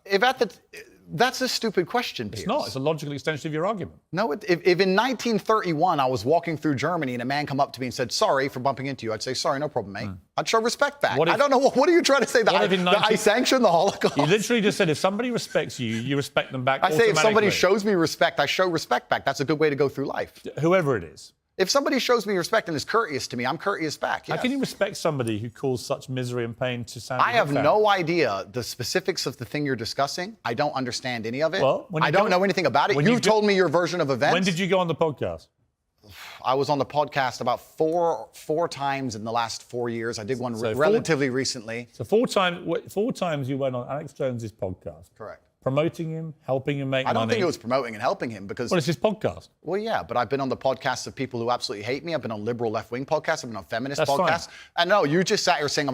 [SPEAKER 5] That's a stupid question, Piers.
[SPEAKER 1] It's not. It's a logical extension of your argument.
[SPEAKER 5] No, if in 1931 I was walking through Germany and a man come up to me and said, sorry for bumping into you, I'd say, sorry, no problem, mate. I'd show respect back.
[SPEAKER 1] What if-
[SPEAKER 5] I don't know, what are you trying to say? That I sanction the Holocaust?
[SPEAKER 1] You literally just said if somebody respects you, you respect them back
[SPEAKER 5] I say if somebody
[SPEAKER 1] automatically.
[SPEAKER 5] shows me respect, I show respect back. That's a good way to go through life.
[SPEAKER 1] Whoever it is.
[SPEAKER 5] If somebody shows me respect and is courteous to me, I'm courteous back.
[SPEAKER 1] How
[SPEAKER 5] Yes.
[SPEAKER 1] can you respect somebody who caused such misery and pain to Sandy
[SPEAKER 5] I have
[SPEAKER 1] Hook
[SPEAKER 5] no idea the specifics of the thing you're discussing. I don't understand any of it.
[SPEAKER 1] Well, when you
[SPEAKER 5] I don't
[SPEAKER 1] go-
[SPEAKER 5] know anything about it.
[SPEAKER 1] when you
[SPEAKER 5] You've
[SPEAKER 1] go-
[SPEAKER 5] told me your version of events.
[SPEAKER 1] When did you go on the podcast?
[SPEAKER 5] I was on the podcast about four times in the last 4 years. I did one
[SPEAKER 1] So
[SPEAKER 5] relatively recently.
[SPEAKER 1] So four times you went on Alex Jones's podcast.
[SPEAKER 5] Correct.
[SPEAKER 1] Promoting him, helping him make money.
[SPEAKER 5] I don't think it was promoting and helping him because,
[SPEAKER 1] Well, it's his podcast.
[SPEAKER 5] well, yeah, but I've been on the podcasts of people who absolutely hate me. I've been on liberal left-wing podcasts. I've been on feminist
[SPEAKER 1] That's
[SPEAKER 5] podcasts.
[SPEAKER 1] fine.
[SPEAKER 5] And no, you just sat here saying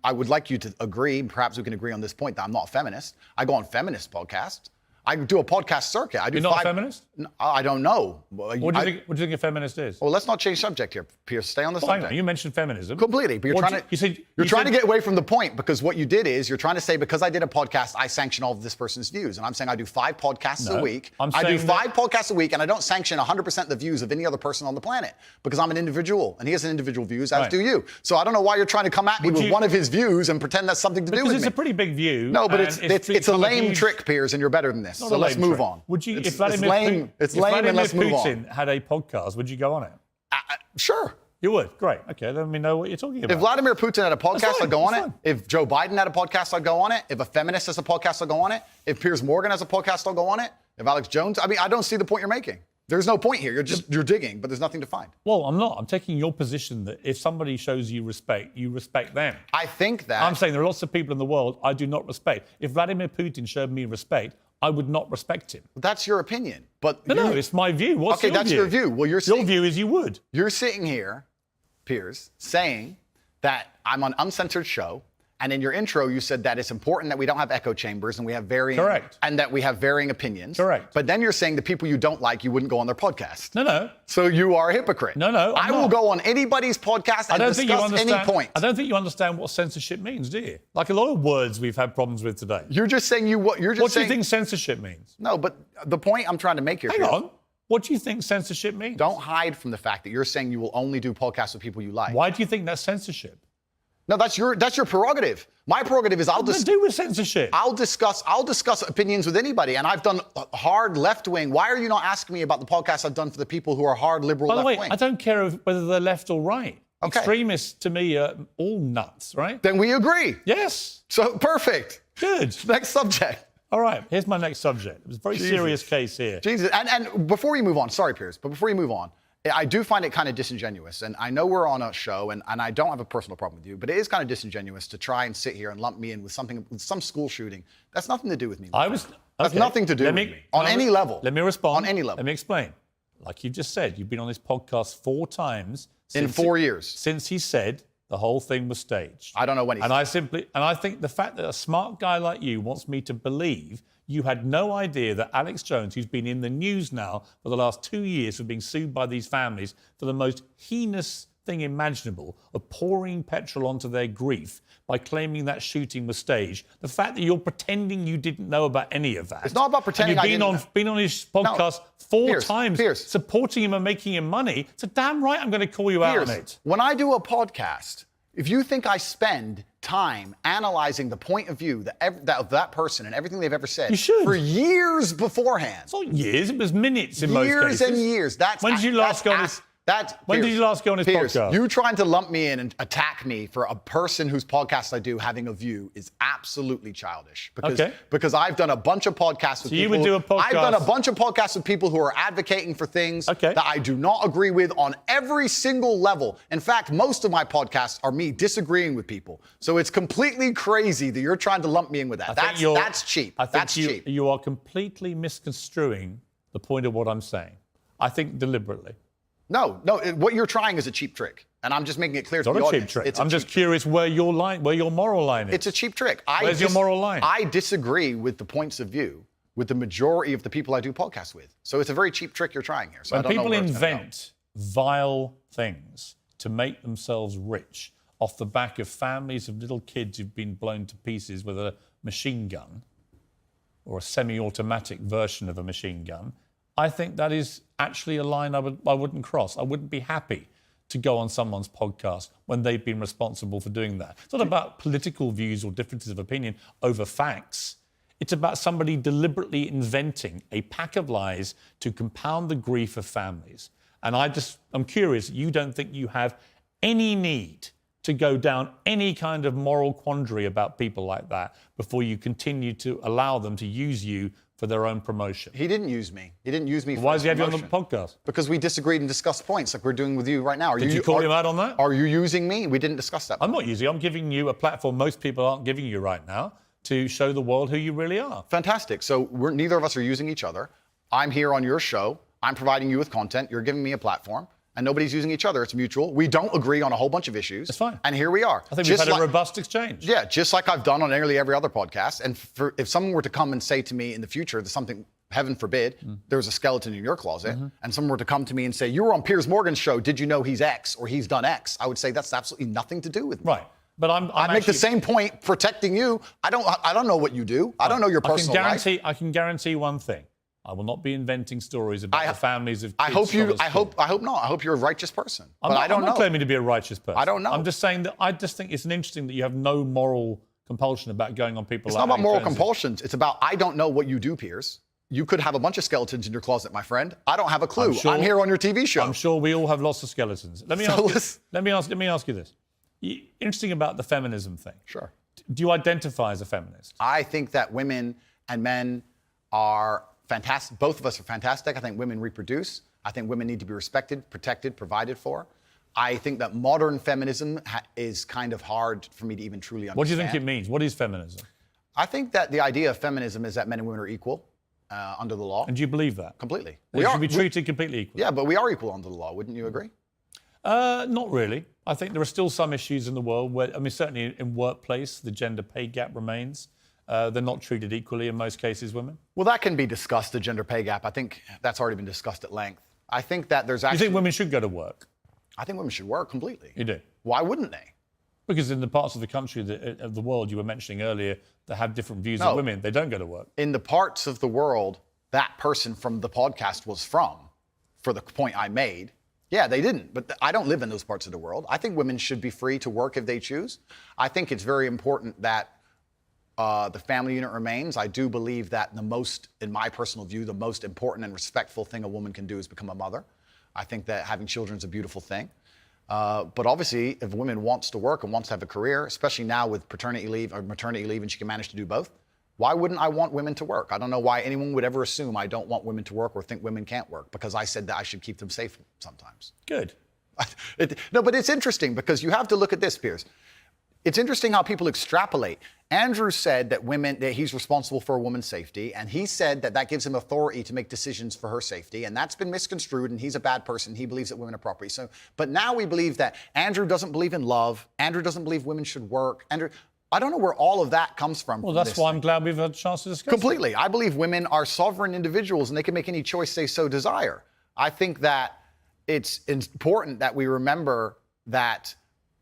[SPEAKER 5] I would like you to agree, perhaps we can agree on this point, that I'm not a feminist. I go on feminist podcasts. I do a podcast circuit. I do
[SPEAKER 1] You're not a feminist?
[SPEAKER 5] No, I don't know.
[SPEAKER 1] What do you think a feminist is?
[SPEAKER 5] Well, let's not change subject here, Piers. Stay on the
[SPEAKER 1] Hang
[SPEAKER 5] subject.
[SPEAKER 1] on, you mentioned feminism.
[SPEAKER 5] Completely, but you're
[SPEAKER 1] What
[SPEAKER 5] trying
[SPEAKER 1] you said-
[SPEAKER 5] you're
[SPEAKER 1] you
[SPEAKER 5] trying
[SPEAKER 1] said-
[SPEAKER 5] to get away from the point, because what you did is you're trying to say, because I did a podcast, I sanction all of this person's views. And I'm saying I do 5 podcasts
[SPEAKER 1] No,
[SPEAKER 5] a week.
[SPEAKER 1] I'm
[SPEAKER 5] I do
[SPEAKER 1] saying
[SPEAKER 5] 5 podcasts a week, and I don't sanction 100% the views of any other person on the planet, because I'm an individual and he has an individual views, as
[SPEAKER 1] Right.
[SPEAKER 5] do you. So I don't know why you're trying to come at me
[SPEAKER 1] Would
[SPEAKER 5] with
[SPEAKER 1] you-
[SPEAKER 5] one of his views and pretend that's something to do
[SPEAKER 1] Because
[SPEAKER 5] with
[SPEAKER 1] it's
[SPEAKER 5] me.
[SPEAKER 1] a pretty big view.
[SPEAKER 5] No, but
[SPEAKER 1] and
[SPEAKER 5] it's a
[SPEAKER 1] become
[SPEAKER 5] lame
[SPEAKER 1] huge-
[SPEAKER 5] trick, Piers, and you're better than this.
[SPEAKER 1] Not
[SPEAKER 5] So
[SPEAKER 1] a
[SPEAKER 5] let's
[SPEAKER 1] lame
[SPEAKER 5] move
[SPEAKER 1] trick.
[SPEAKER 5] on.
[SPEAKER 1] Would you,
[SPEAKER 5] It's
[SPEAKER 1] if Vladimir
[SPEAKER 5] lame. It's
[SPEAKER 1] if
[SPEAKER 5] lame,
[SPEAKER 1] Vladimir
[SPEAKER 5] and let's move on.
[SPEAKER 1] Putin had a podcast, would you go on it?
[SPEAKER 5] Sure.
[SPEAKER 1] You would. Great. Okay, then we know what you're talking about.
[SPEAKER 5] If Vladimir Putin had a podcast,
[SPEAKER 1] fine,
[SPEAKER 5] I'd go on
[SPEAKER 1] that's
[SPEAKER 5] it.
[SPEAKER 1] fine.
[SPEAKER 5] If Joe Biden had a podcast, I'd go on it. If a feminist has a podcast, I'll go on it. If Piers Morgan has a podcast, I'll go on it. If Alex Jones, I don't see the point you're making. There's no point here. You're digging, but there's nothing to find.
[SPEAKER 1] Well, I'm not. I'm taking your position that if somebody shows you respect them.
[SPEAKER 5] I think that
[SPEAKER 1] I'm saying there are lots of people in the world I do not respect. If Vladimir Putin showed me respect, I would not respect him.
[SPEAKER 5] that's your opinion. But
[SPEAKER 1] No, it's my view. What's
[SPEAKER 5] okay,
[SPEAKER 1] your
[SPEAKER 5] that's
[SPEAKER 1] view?
[SPEAKER 5] your view. Well,
[SPEAKER 1] Your view is you would.
[SPEAKER 5] You're sitting here, Piers, saying that I'm on uncensored show, and in your intro you said that it's important that we don't have echo chambers and we have varying
[SPEAKER 1] Correct.
[SPEAKER 5] and that we have varying opinions.
[SPEAKER 1] Correct.
[SPEAKER 5] But then you're saying the people you don't like, you wouldn't go on their podcast.
[SPEAKER 1] No.
[SPEAKER 5] So you are a hypocrite.
[SPEAKER 1] No,
[SPEAKER 5] I
[SPEAKER 1] I'm
[SPEAKER 5] will
[SPEAKER 1] not.
[SPEAKER 5] go on anybody's podcast
[SPEAKER 1] I
[SPEAKER 5] and
[SPEAKER 1] don't think you
[SPEAKER 5] discuss
[SPEAKER 1] understand.
[SPEAKER 5] any point.
[SPEAKER 1] I don't think you understand what censorship means, do you? Like a lot of words we've had problems with today.
[SPEAKER 5] You're just saying you're just
[SPEAKER 1] What do
[SPEAKER 5] saying.
[SPEAKER 1] you think censorship means?
[SPEAKER 5] No, but the point I'm trying to make here.
[SPEAKER 1] Hang
[SPEAKER 5] Piers,
[SPEAKER 1] on. What do you think censorship means?
[SPEAKER 5] Don't hide from the fact that you're saying you will only do podcasts with people you like.
[SPEAKER 1] Why do you think that's censorship?
[SPEAKER 5] No, that's your prerogative. My prerogative is
[SPEAKER 1] What does it do with censorship?
[SPEAKER 5] I'll discuss opinions with anybody, and I've done hard left wing. Why are you not asking me about the podcasts I've done for the people who are hard liberal
[SPEAKER 1] By the
[SPEAKER 5] left
[SPEAKER 1] way,
[SPEAKER 5] wing?
[SPEAKER 1] I don't care whether they're left or right.
[SPEAKER 5] Okay.
[SPEAKER 1] Extremists to me are all nuts, right?
[SPEAKER 5] Then we agree.
[SPEAKER 1] Yes.
[SPEAKER 5] So perfect.
[SPEAKER 1] Good.
[SPEAKER 5] Next subject.
[SPEAKER 1] All right. Here's my next subject. It was a very serious case here.
[SPEAKER 5] Jesus. And before you move on, sorry, Piers, but before you move on, I do find it kind of disingenuous. And I know we're on a show, and I don't have a personal problem with you, but it is kind of disingenuous to try and sit here and lump me in with some school shooting. That's nothing to do with me.
[SPEAKER 1] That's
[SPEAKER 5] That's nothing to do with me. On any level.
[SPEAKER 1] Let me respond.
[SPEAKER 5] On any level.
[SPEAKER 1] Let me explain. Like you just said, you've been on this podcast 4 times.
[SPEAKER 5] In 4 years.
[SPEAKER 1] Since he said the whole thing was staged.
[SPEAKER 5] I don't know when he said
[SPEAKER 1] And I think the fact that a smart guy like you wants me to believe you had no idea that Alex Jones, who's been in the news now for the last 2 years for being sued by these families for the most heinous thing imaginable of pouring petrol onto their grief by claiming that shooting was staged. The fact that you're pretending you didn't know about any of that.
[SPEAKER 5] It's not about pretending
[SPEAKER 1] and
[SPEAKER 5] I
[SPEAKER 1] you've
[SPEAKER 5] didn't know.
[SPEAKER 1] been on his podcast 4
[SPEAKER 5] Piers,
[SPEAKER 1] times,
[SPEAKER 5] Piers.
[SPEAKER 1] supporting him and making him money. So damn right I'm going to call you out on it.
[SPEAKER 5] When I do a podcast, if you think I spend time analyzing the point of view of that person and everything they've ever said
[SPEAKER 1] You should.
[SPEAKER 5] for years beforehand,
[SPEAKER 1] It's not years, it was minutes in most cases.
[SPEAKER 5] years and years.
[SPEAKER 1] When did you last go on his... When did you last go on his
[SPEAKER 5] Piers,
[SPEAKER 1] podcast?
[SPEAKER 5] You trying to lump me in and attack me for a person whose podcast I do having a view is absolutely childish. Because I've done a bunch of podcasts with people.
[SPEAKER 1] you would do a podcast...
[SPEAKER 5] I've done a bunch of podcasts with people who are advocating for things that I do not agree with on every single level. In fact, most of my podcasts are me disagreeing with people. So it's completely crazy that you're trying to lump me in with that. That's cheap.
[SPEAKER 1] I think
[SPEAKER 5] That's cheap.
[SPEAKER 1] You are completely misconstruing the point of what I'm saying. I think deliberately.
[SPEAKER 5] No, what you're trying is a cheap trick. And I'm just making it clear to the
[SPEAKER 1] It's not a
[SPEAKER 5] audience.
[SPEAKER 1] cheap trick.
[SPEAKER 5] It's a
[SPEAKER 1] I'm just
[SPEAKER 5] cheap
[SPEAKER 1] curious where your moral line is.
[SPEAKER 5] It's a cheap trick.
[SPEAKER 1] Where's your moral line?
[SPEAKER 5] I disagree with the points of view with the majority of the people I do podcasts with. So it's a very cheap trick you're trying here. So
[SPEAKER 1] when
[SPEAKER 5] I don't know
[SPEAKER 1] people
[SPEAKER 5] where it's gonna
[SPEAKER 1] invent vile things to make themselves rich off the back of families of little kids who've been blown to pieces with a machine gun, or a semi-automatic version of a machine gun, I think that is actually a line I wouldn't cross. I wouldn't be happy to go on someone's podcast when they've been responsible for doing that. It's not about political views or differences of opinion over facts. It's about somebody deliberately inventing a pack of lies to compound the grief of families. And I'm curious, you don't think you have any need to go down any kind of moral quandary about people like that before you continue to allow them to use you for their own promotion?
[SPEAKER 5] He didn't use me. He didn't use me for
[SPEAKER 1] Why
[SPEAKER 5] his
[SPEAKER 1] does he have you on the
[SPEAKER 5] promotion.
[SPEAKER 1] podcast?
[SPEAKER 5] Because we disagreed and discussed points like we're doing with you right now.
[SPEAKER 1] Did you call him out on that?
[SPEAKER 5] Are you using me? We didn't discuss that.
[SPEAKER 1] I'm not using you. I'm giving you a platform most people aren't giving you right now to show the world who you really are.
[SPEAKER 5] Fantastic. So neither of us are using each other. I'm here on your show. I'm providing you with content. You're giving me a platform. And nobody's using each other. It's mutual. We don't agree on a whole bunch of issues.
[SPEAKER 1] That's fine.
[SPEAKER 5] And here we are.
[SPEAKER 1] I think we've had a robust exchange.
[SPEAKER 5] Yeah, just like I've done on nearly every other podcast. And if someone were to come and say to me in the future that something, heaven forbid, there was a skeleton in your closet, and someone were to come to me and say, you were on Piers Morgan's show, did you know he's X or he's done X? I would say that's absolutely nothing to do with me.
[SPEAKER 1] Right. But
[SPEAKER 5] I make the same point protecting you. I don't know what you do. I don't know your personal life.
[SPEAKER 1] I can guarantee one thing. I will not be inventing stories about the families of kids.
[SPEAKER 5] I hope not. I hope you're a righteous person.
[SPEAKER 1] I'm not claiming to be a righteous person.
[SPEAKER 5] I don't know.
[SPEAKER 1] I'm just saying that I just think it's interesting that you have no moral compulsion about going on people.
[SPEAKER 5] It's not about moral compulsions. It's about I don't know what you do, Piers. You could have a bunch of skeletons in your closet, my friend. I don't have a clue. I'm here on your TV show.
[SPEAKER 1] I'm sure we all have lots of skeletons. Let me ask you this. Interesting about the feminism thing.
[SPEAKER 5] Sure.
[SPEAKER 1] Do you identify as a feminist?
[SPEAKER 5] I think that women and men are fantastic. Both of us are fantastic. I think women reproduce. I think women need to be respected, protected, provided for. I think that modern feminism is kind of hard for me to even truly understand.
[SPEAKER 1] What do you think it means? What is feminism?
[SPEAKER 5] I think that the idea of feminism is that men and women are equal under the law.
[SPEAKER 1] And do you believe that?
[SPEAKER 5] Completely.
[SPEAKER 1] We should be treated completely equal.
[SPEAKER 5] Yeah, but we are equal under the law. Wouldn't you agree?
[SPEAKER 1] Not really. I think there are still some issues in the world where, certainly in workplace, the gender pay gap remains. They're not treated equally in most cases, women.
[SPEAKER 5] Well, that can be discussed, the gender pay gap. I think that's already been discussed at length. I think that there's actually...
[SPEAKER 1] You think women should go to work?
[SPEAKER 5] I think women should work completely.
[SPEAKER 1] You do?
[SPEAKER 5] Why wouldn't they?
[SPEAKER 1] Because in the parts of the country, of the world you were mentioning earlier, that have different views of women, they don't go to work.
[SPEAKER 5] In the parts of the world that person from the podcast was from, for the point I made, yeah, they didn't. But I don't live in those parts of the world. I think women should be free to work if they choose. I think it's very important that the family unit remains. I do believe that in my personal view, the most important and respectful thing a woman can do is become a mother. I think that having children is a beautiful thing. But obviously, if a woman wants to work and wants to have a career, especially now with paternity leave or maternity leave, and she can manage to do both, why wouldn't I want women to work? I don't know why anyone would ever assume I don't want women to work or think women can't work, because I said that I should keep them safe sometimes.
[SPEAKER 1] Good.
[SPEAKER 5] No, but it's interesting because you have to look at this, Piers. It's interesting how people extrapolate. Andrew said that he's responsible for a woman's safety, and he said that gives him authority to make decisions for her safety, and that's been misconstrued, and he's a bad person. He believes that women are property. But now we believe that Andrew doesn't believe in love. Andrew doesn't believe women should work. I don't know where all of that comes from.
[SPEAKER 1] Well, that's why I'm glad we've had a chance to discuss
[SPEAKER 5] completely. I believe women are sovereign individuals, and they can make any choice they so desire. I think that it's important that we remember that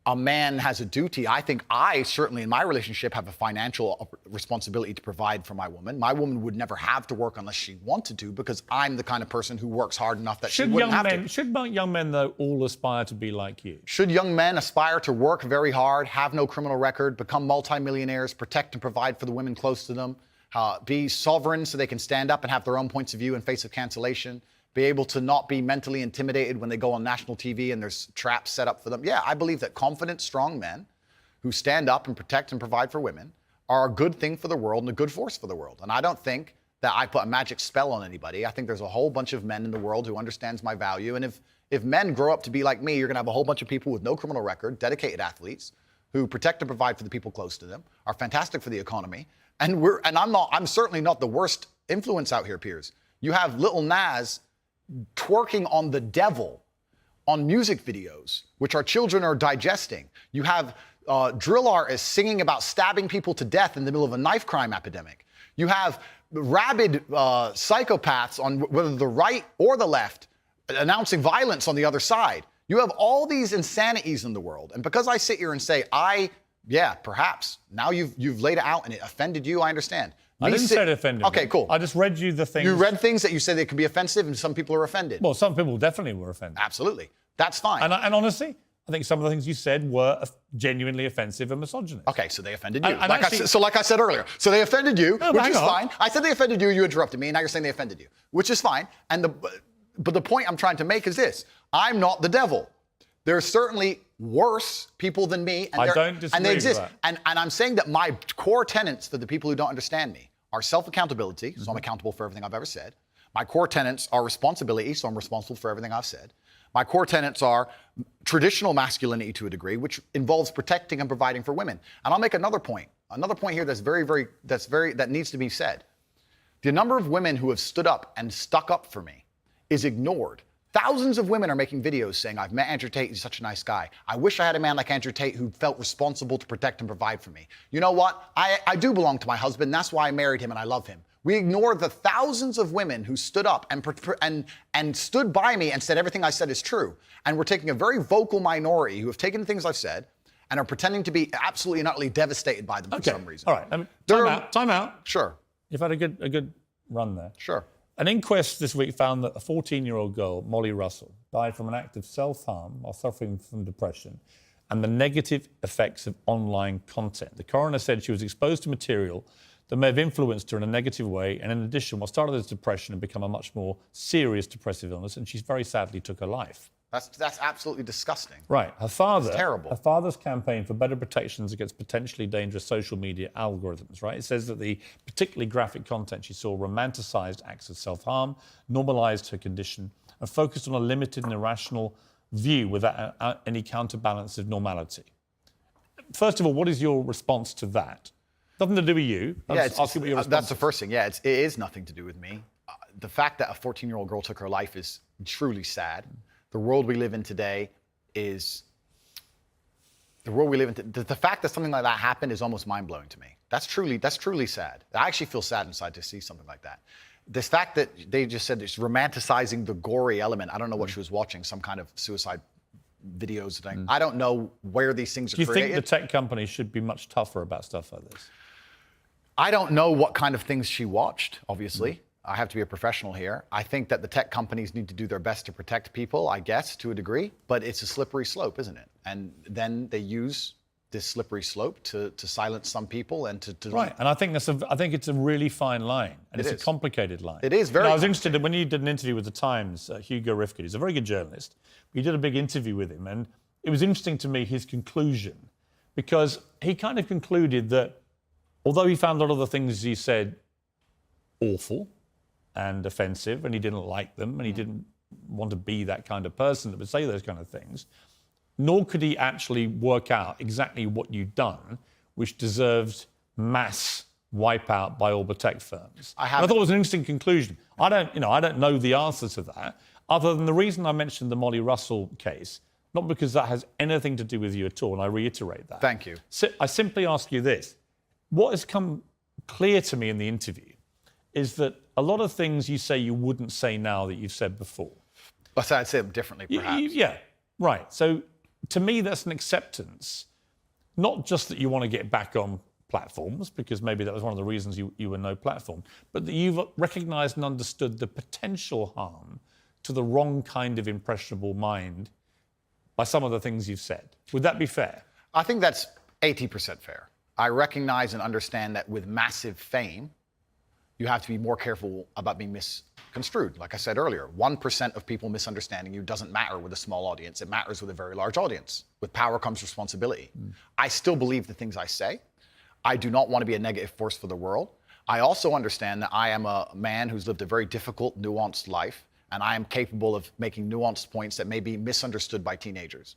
[SPEAKER 5] a man has a duty. I think I certainly in my relationship have a financial responsibility to provide for my woman. My woman would never have to work unless she wanted to, because I'm the kind of person who works hard enough that she wouldn't have to.
[SPEAKER 1] Should young men, though, all aspire to be like you?
[SPEAKER 5] Should young men aspire to work very hard, have no criminal record, become multimillionaires, protect and provide for the women close to them, be sovereign so they can stand up and have their own points of view in face of cancellation, be able to not be mentally intimidated when they go on national TV and there's traps set up for them? Yeah, I believe that confident, strong men who stand up and protect and provide for women are a good thing for the world and a good force for the world. And I don't think that I put a magic spell on anybody. I think there's a whole bunch of men in the world who understands my value. And if men grow up to be like me, you're going to have a whole bunch of people with no criminal record, dedicated athletes who protect and provide for the people close to them, are fantastic for the economy. And I'm certainly not the worst influence out here, Piers. You have Lil Nas twerking on the devil on music videos, which our children are digesting. You have drill artists singing about stabbing people to death in the middle of a knife crime epidemic. You have rabid psychopaths on whether the right or the left announcing violence on the other side. You have all these insanities in the world. And because I sit here and say I Yeah, perhaps. Now you've laid it out and it offended you. I understand.
[SPEAKER 1] I didn't say it offended
[SPEAKER 5] Okay,
[SPEAKER 1] me.
[SPEAKER 5] cool.
[SPEAKER 1] I just read you the things.
[SPEAKER 5] You read things that you said they could be offensive, and some people are offended.
[SPEAKER 1] Well, some people definitely were offended.
[SPEAKER 5] Absolutely. That's fine.
[SPEAKER 1] And honestly, I think some of the things you said were genuinely offensive and misogynist.
[SPEAKER 5] Okay, so they offended you.
[SPEAKER 1] And
[SPEAKER 5] like
[SPEAKER 1] actually,
[SPEAKER 5] I said earlier, so they offended you,
[SPEAKER 1] No,
[SPEAKER 5] which
[SPEAKER 1] hang
[SPEAKER 5] is
[SPEAKER 1] on.
[SPEAKER 5] fine. I said they offended you. You interrupted me, and now you're saying they offended you, which is fine. But the point I'm trying to make is this: I'm not the devil. There are certainly worse people than me, and
[SPEAKER 1] I don't disagree
[SPEAKER 5] and they exist.
[SPEAKER 1] with
[SPEAKER 5] And I'm saying that my core tenets for the people who don't understand me are self-accountability, so I'm accountable for everything I've ever said. My core tenets are responsibility, so I'm responsible for everything I've said. My core tenets are traditional masculinity to a degree, which involves protecting and providing for women. And I'll make another point here that needs to be said. The number of women who have stood up and stuck up for me is ignored. Thousands of women are making videos saying, I've met Andrew Tate, he's such a nice guy. I wish I had a man like Andrew Tate who felt responsible to protect and provide for me. You know what? I do belong to my husband, that's why I married him and I love him. We ignore the thousands of women who stood up and stood by me and said everything I said is true. And we're taking a very vocal minority who have taken the things I've said and are pretending to be absolutely and utterly devastated by them for some reason.
[SPEAKER 1] All right. Time out.
[SPEAKER 5] Sure.
[SPEAKER 1] You've had a good run there.
[SPEAKER 5] Sure.
[SPEAKER 1] An inquest this week found that a 14-year-old girl, Molly Russell, died from an act of self-harm while suffering from depression and the negative effects of online content. The coroner said she was exposed to material that may have influenced her in a negative way, and in addition, what started as depression had become a much more serious depressive illness, and she very sadly took her life.
[SPEAKER 5] That's absolutely disgusting.
[SPEAKER 1] Right. Her father.
[SPEAKER 5] It's terrible.
[SPEAKER 1] Her father's campaign for better protections against potentially dangerous social media algorithms, right? It says that the particularly graphic content she saw romanticized acts of self-harm, normalized her condition, and focused on a limited and irrational view without any counterbalance of normality. First of all, what is your response to that? Nothing to do with you.
[SPEAKER 5] That's the first thing. Yeah, it is nothing to do with me. The fact that a 14-year-old girl took her life is truly sad. The world we live in today is the world we live in. The fact that something like that happened is almost mind-blowing to me. That's truly sad. I actually feel sad inside to see something like that. This fact that they just said it's romanticizing the gory element. I don't know what she was watching, some kind of suicide videos thing. I don't know where these things are created.
[SPEAKER 1] Do you think the tech companies should be much tougher about stuff like this?
[SPEAKER 5] I don't know what kind of things she watched, obviously. I have to be a professional here. I think that the tech companies need to do their best to protect people, I guess, to a degree, but it's a slippery slope, isn't it? And then they use this slippery slope to silence some people and to
[SPEAKER 1] Right, and I think it's a really fine line, and it's a complicated line.
[SPEAKER 5] It is very.
[SPEAKER 1] I was interested when you did an interview with the Times. Hugo Rifkin, he's a very good journalist. We did a big interview with him, and it was interesting to me his conclusion, because he kind of concluded that although he found a lot of the things he said awful and offensive, and he didn't like them, and he didn't want to be that kind of person that would say those kind of things, nor could he actually work out exactly what you'd done, which deserved mass wipeout by all the tech firms. I thought it was an interesting conclusion. I don't know the answer to that, other than the reason I mentioned the Molly Russell case, not because that has anything to do with you at all, and I reiterate that.
[SPEAKER 5] Thank you.
[SPEAKER 1] I simply ask you this. What has come clear to me in the interview is that a lot of things you say you wouldn't say now that you've said before.
[SPEAKER 5] But I'd say them differently, perhaps.
[SPEAKER 1] Yeah, right. So to me, that's an acceptance, not just that you want to get back on platforms, because maybe that was one of the reasons you were no platform, but that you've recognised and understood the potential harm to the wrong kind of impressionable mind by some of the things you've said. Would that be fair?
[SPEAKER 5] I think that's 80% fair. I recognize and understand that with massive fame, you have to be more careful about being misconstrued. Like I said earlier, 1% of people misunderstanding you doesn't matter with a small audience. It matters with a very large audience. With power comes responsibility. I still believe the things I say. I do not want to be a negative force for the world. I also understand that I am a man who's lived a very difficult, nuanced life, and I am capable of making nuanced points that may be misunderstood by teenagers.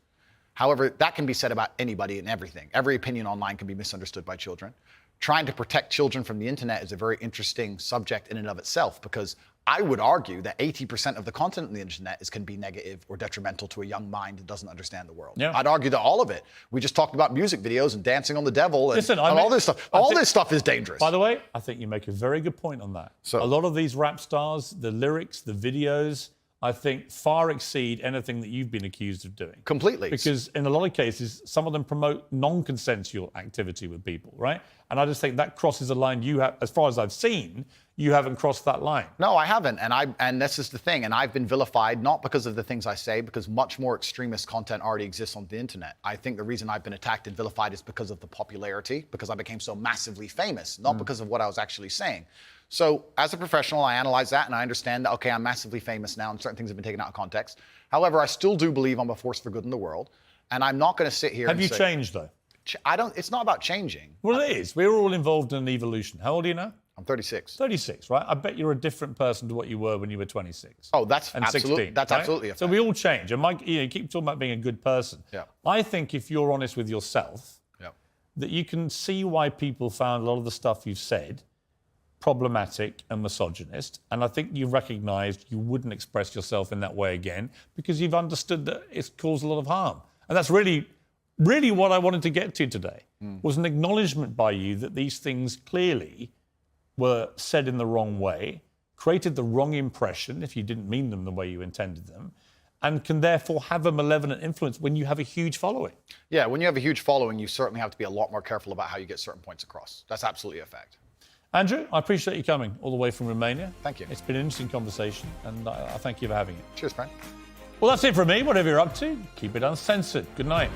[SPEAKER 5] However, that can be said about anybody and everything. Every opinion online can be misunderstood by children. Trying to protect children from the internet is a very interesting subject in and of itself, because I would argue that 80% of the content on the internet can be negative or detrimental to a young mind that doesn't understand the world.
[SPEAKER 1] Yeah.
[SPEAKER 5] I'd argue that all of it. We just talked about music videos and dancing on the devil and all this stuff. This stuff is dangerous.
[SPEAKER 1] By the way, I think you make a very good point on that.
[SPEAKER 5] So,
[SPEAKER 1] a lot of these rap stars, the lyrics, the videos, I think, far exceed anything that you've been accused of doing.
[SPEAKER 5] Completely.
[SPEAKER 1] Because in a lot of cases, some of them promote non-consensual activity with people, right? And I just think that crosses a line you have, as far as I've seen, you haven't crossed that line.
[SPEAKER 5] No, I haven't. And this is the thing. And I've been vilified, not because of the things I say, because much more extremist content already exists on the internet. I think the reason I've been attacked and vilified is because of the popularity, because I became so massively famous, not because of what I was actually saying. So as a professional, I analyze that and I understand that, okay, I'm massively famous now and certain things have been taken out of context. However, I still do believe I'm a force for good in the world. And I'm not going to sit here
[SPEAKER 1] Have
[SPEAKER 5] and
[SPEAKER 1] you
[SPEAKER 5] say,
[SPEAKER 1] changed, though?
[SPEAKER 5] it's not about changing.
[SPEAKER 1] Well, it is. We're all involved in an evolution. How old are you now?
[SPEAKER 5] I'm 36.
[SPEAKER 1] 36, right? I bet you're a different person to what you were when you were 26.
[SPEAKER 5] Oh, that's
[SPEAKER 1] and
[SPEAKER 5] absolutely,
[SPEAKER 1] 16,
[SPEAKER 5] that's
[SPEAKER 1] right?
[SPEAKER 5] absolutely a fact.
[SPEAKER 1] So we all change. And Mike, you keep talking about being a good person.
[SPEAKER 5] Yeah.
[SPEAKER 1] I think if you're honest with yourself,
[SPEAKER 5] Yeah.
[SPEAKER 1] that you can see why people found a lot of the stuff you've said problematic and misogynist. And I think you've recognised you wouldn't express yourself in that way again because you've understood that it's caused a lot of harm. And that's really what I wanted to get to today, was an acknowledgement by you that these things clearly were said in the wrong way, created the wrong impression if you didn't mean them the way you intended them, and can therefore have a malevolent influence when you have a huge following.
[SPEAKER 5] Yeah, when you have a huge following, you certainly have to be a lot more careful about how you get certain points across. That's absolutely a fact.
[SPEAKER 1] Andrew, I appreciate you coming all the way from Romania.
[SPEAKER 5] Thank you.
[SPEAKER 1] It's been an interesting conversation, and I thank you for having it.
[SPEAKER 5] Cheers, friend.
[SPEAKER 1] Well, that's it from me. Whatever you're up to, keep it uncensored. Good night.